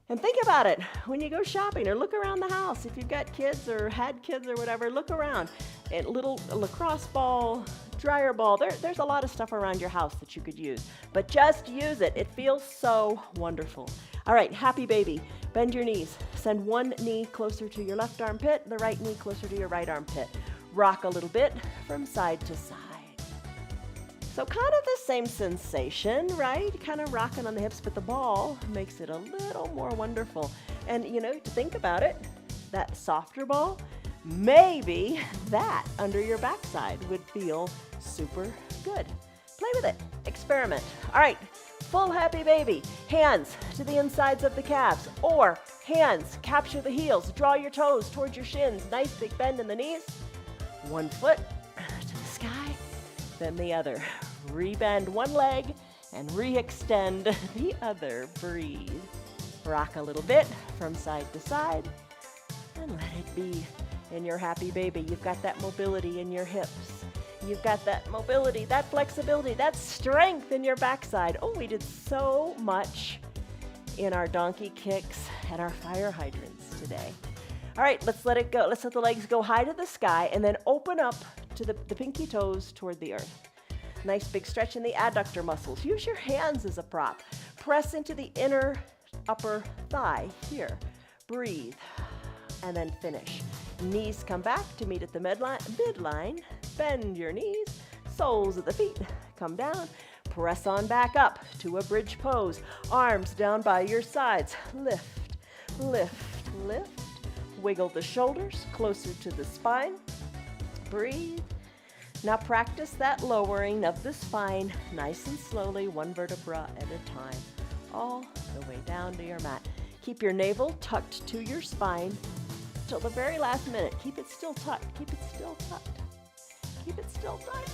And think about it when you go shopping or look around the house. If you've got kids or had kids or whatever, look around. A little lacrosse ball, dryer ball. There's a lot of stuff around your house that you could use. But just use it. It feels so wonderful. All right, happy baby. Bend your knees. Send one knee closer to your left armpit, the right knee closer to your right armpit. Rock a little bit from side to side. So kind of the same sensation, right? Kind of rocking on the hips, but the ball makes it a little more wonderful. And to think about it, that softer ball, maybe that under your backside would feel super good. Play with it, experiment. All right, full happy baby. Hands to the insides of the calves, or hands capture the heels. Draw your toes towards your shins. Nice big bend in the knees. One foot to the sky, then the other. Rebend one leg and re-extend the other. Breathe. Rock a little bit from side to side and let it be. In your happy baby, you've got that mobility in your hips. You've got that mobility, that flexibility, that strength in your backside. Oh, we did so much in our donkey kicks and our fire hydrants today. All right, let's let it go. Let's let the legs go high to the sky and then open up to the pinky toes toward the earth. Nice big stretch in the adductor muscles. Use your hands as a prop. Press into the inner upper thigh here. Breathe and then finish. Knees come back to meet at the midline. Bend your knees. Soles of the feet come down. Press on back up to a bridge pose. Arms down by your sides. Lift, lift, lift. Wiggle the shoulders closer to the spine. Breathe. Now practice that lowering of the spine nice and slowly, one vertebra at a time, all the way down to your mat. Keep your navel tucked to your spine. till the very last minute. Keep it still tucked. Keep it still tucked. Keep it still tucked.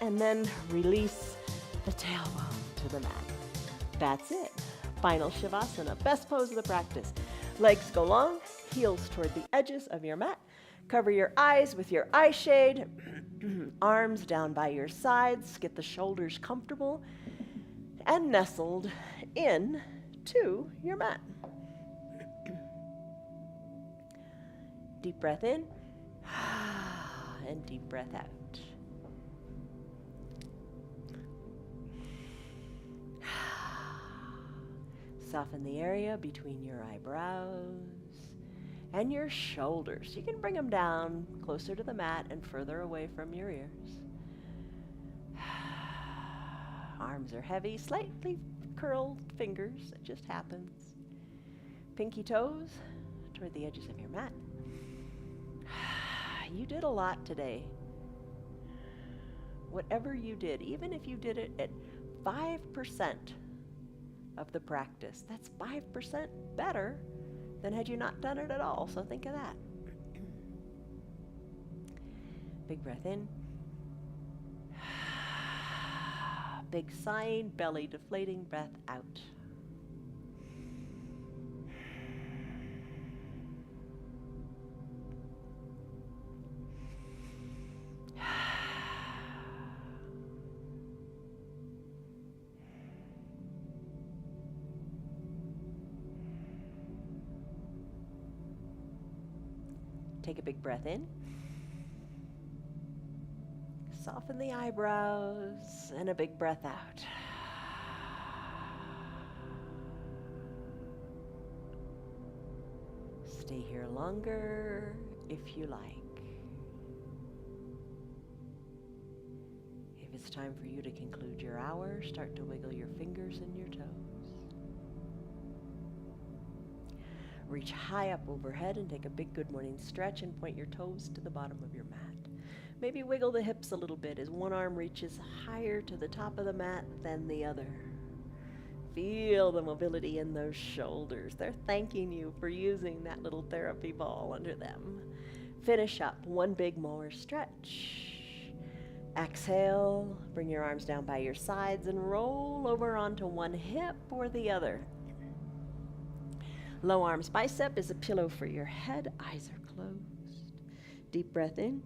And then release the tailbone to the mat. That's it. Final Shavasana. Best pose of the practice. Legs go long, heels toward the edges of your mat. Cover your eyes with your eye shade. Arms down by your sides. Get the shoulders comfortable and nestled in to your mat. Deep breath in and deep breath out. Soften the area between your eyebrows and your shoulders. You can bring them down closer to the mat and further away from your ears. Arms are heavy, slightly curled fingers. It just happens. Pinky toes toward the edges of your mat. You did a lot today. Whatever you did, even if you did it at 5% of the practice, that's 5% better than had you not done it at all. So think of that. Big breath in. Big side belly deflating breath out. Take a big breath in. Soften the eyebrows and a big breath out. Stay here longer if you like. If it's time for you to conclude your hour, start to wiggle your fingers and your toes. Reach high up overhead and take a big good morning stretch and point your toes to the bottom of your mat. Maybe wiggle the hips a little bit as one arm reaches higher to the top of the mat than the other. Feel the mobility in those shoulders. They're thanking you for using that little therapy ball under them. Finish up one big more stretch. Exhale, bring your arms down by your sides and roll over onto one hip or the other. Low arms bicep is a pillow for your head. Eyes are closed. Deep breath in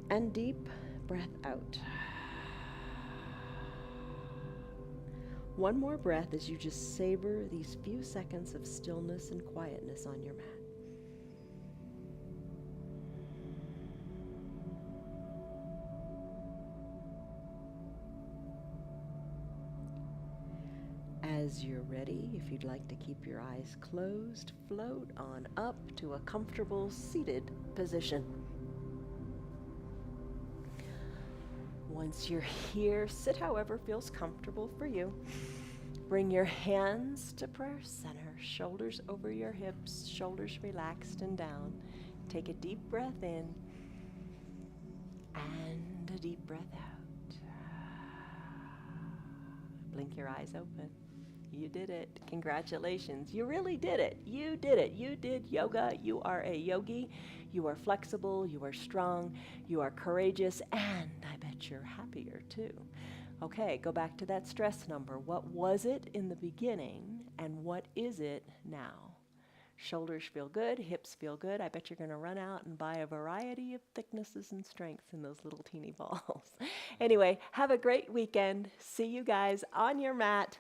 and deep breath out. One more breath as you just savor these few seconds of stillness and quietness on your mat. As you're ready, if you'd like to keep your eyes closed, float on up to a comfortable seated position. Once you're here, sit however feels comfortable for you. Bring your hands to prayer center, shoulders over your hips, shoulders relaxed and down. Take a deep breath in and a deep breath out. Blink your eyes open. You did it. Congratulations. You really did it. You did it. You did yoga. You are a yogi. You are flexible. You are strong. You are courageous. And I bet you're happier too. Okay, go back to that stress number. What was it in the beginning and what is it now? Shoulders feel good. Hips feel good. I bet you're going to run out and buy a variety of thicknesses and strengths in those little teeny balls. Anyway, have a great weekend. See you guys on your mat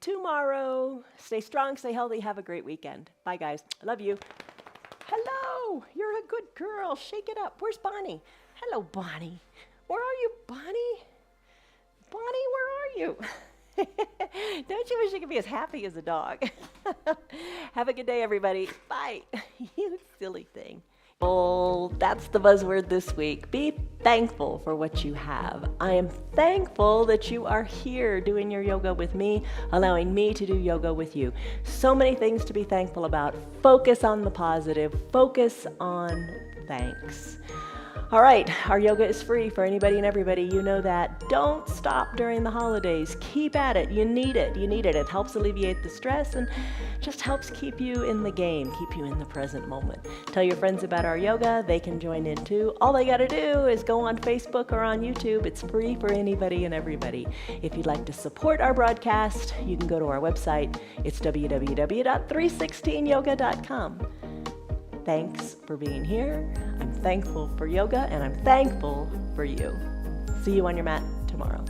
tomorrow. Stay strong, stay healthy, have a great weekend. Bye guys, I love you. Hello, you're a good girl, shake it up. Where's Bonnie? Hello, Bonnie. Where are you, Bonnie? Bonnie, where are you? Don't you wish you could be as happy as a dog? Have a good day, everybody. Bye. You silly thing. Well, that's the buzzword this week. Be thankful for what you have. I am thankful that you are here doing your yoga with me, allowing me to do yoga with you. So many things to be thankful about. Focus on the positive. Focus on thanks. All right, our yoga is free for anybody and everybody. You know that. Don't stop during the holidays. Keep at it. You need it. You need it. It helps alleviate the stress and just helps keep you in the game, keep you in the present moment. Tell your friends about our yoga. They can join in too. All they got to do is go on Facebook or on YouTube. It's free for anybody and everybody. If you'd like to support our broadcast, you can go to our website. It's www.316yoga.com. Thanks for being here. I'm thankful for yoga, and I'm thankful for you. See you on your mat tomorrow.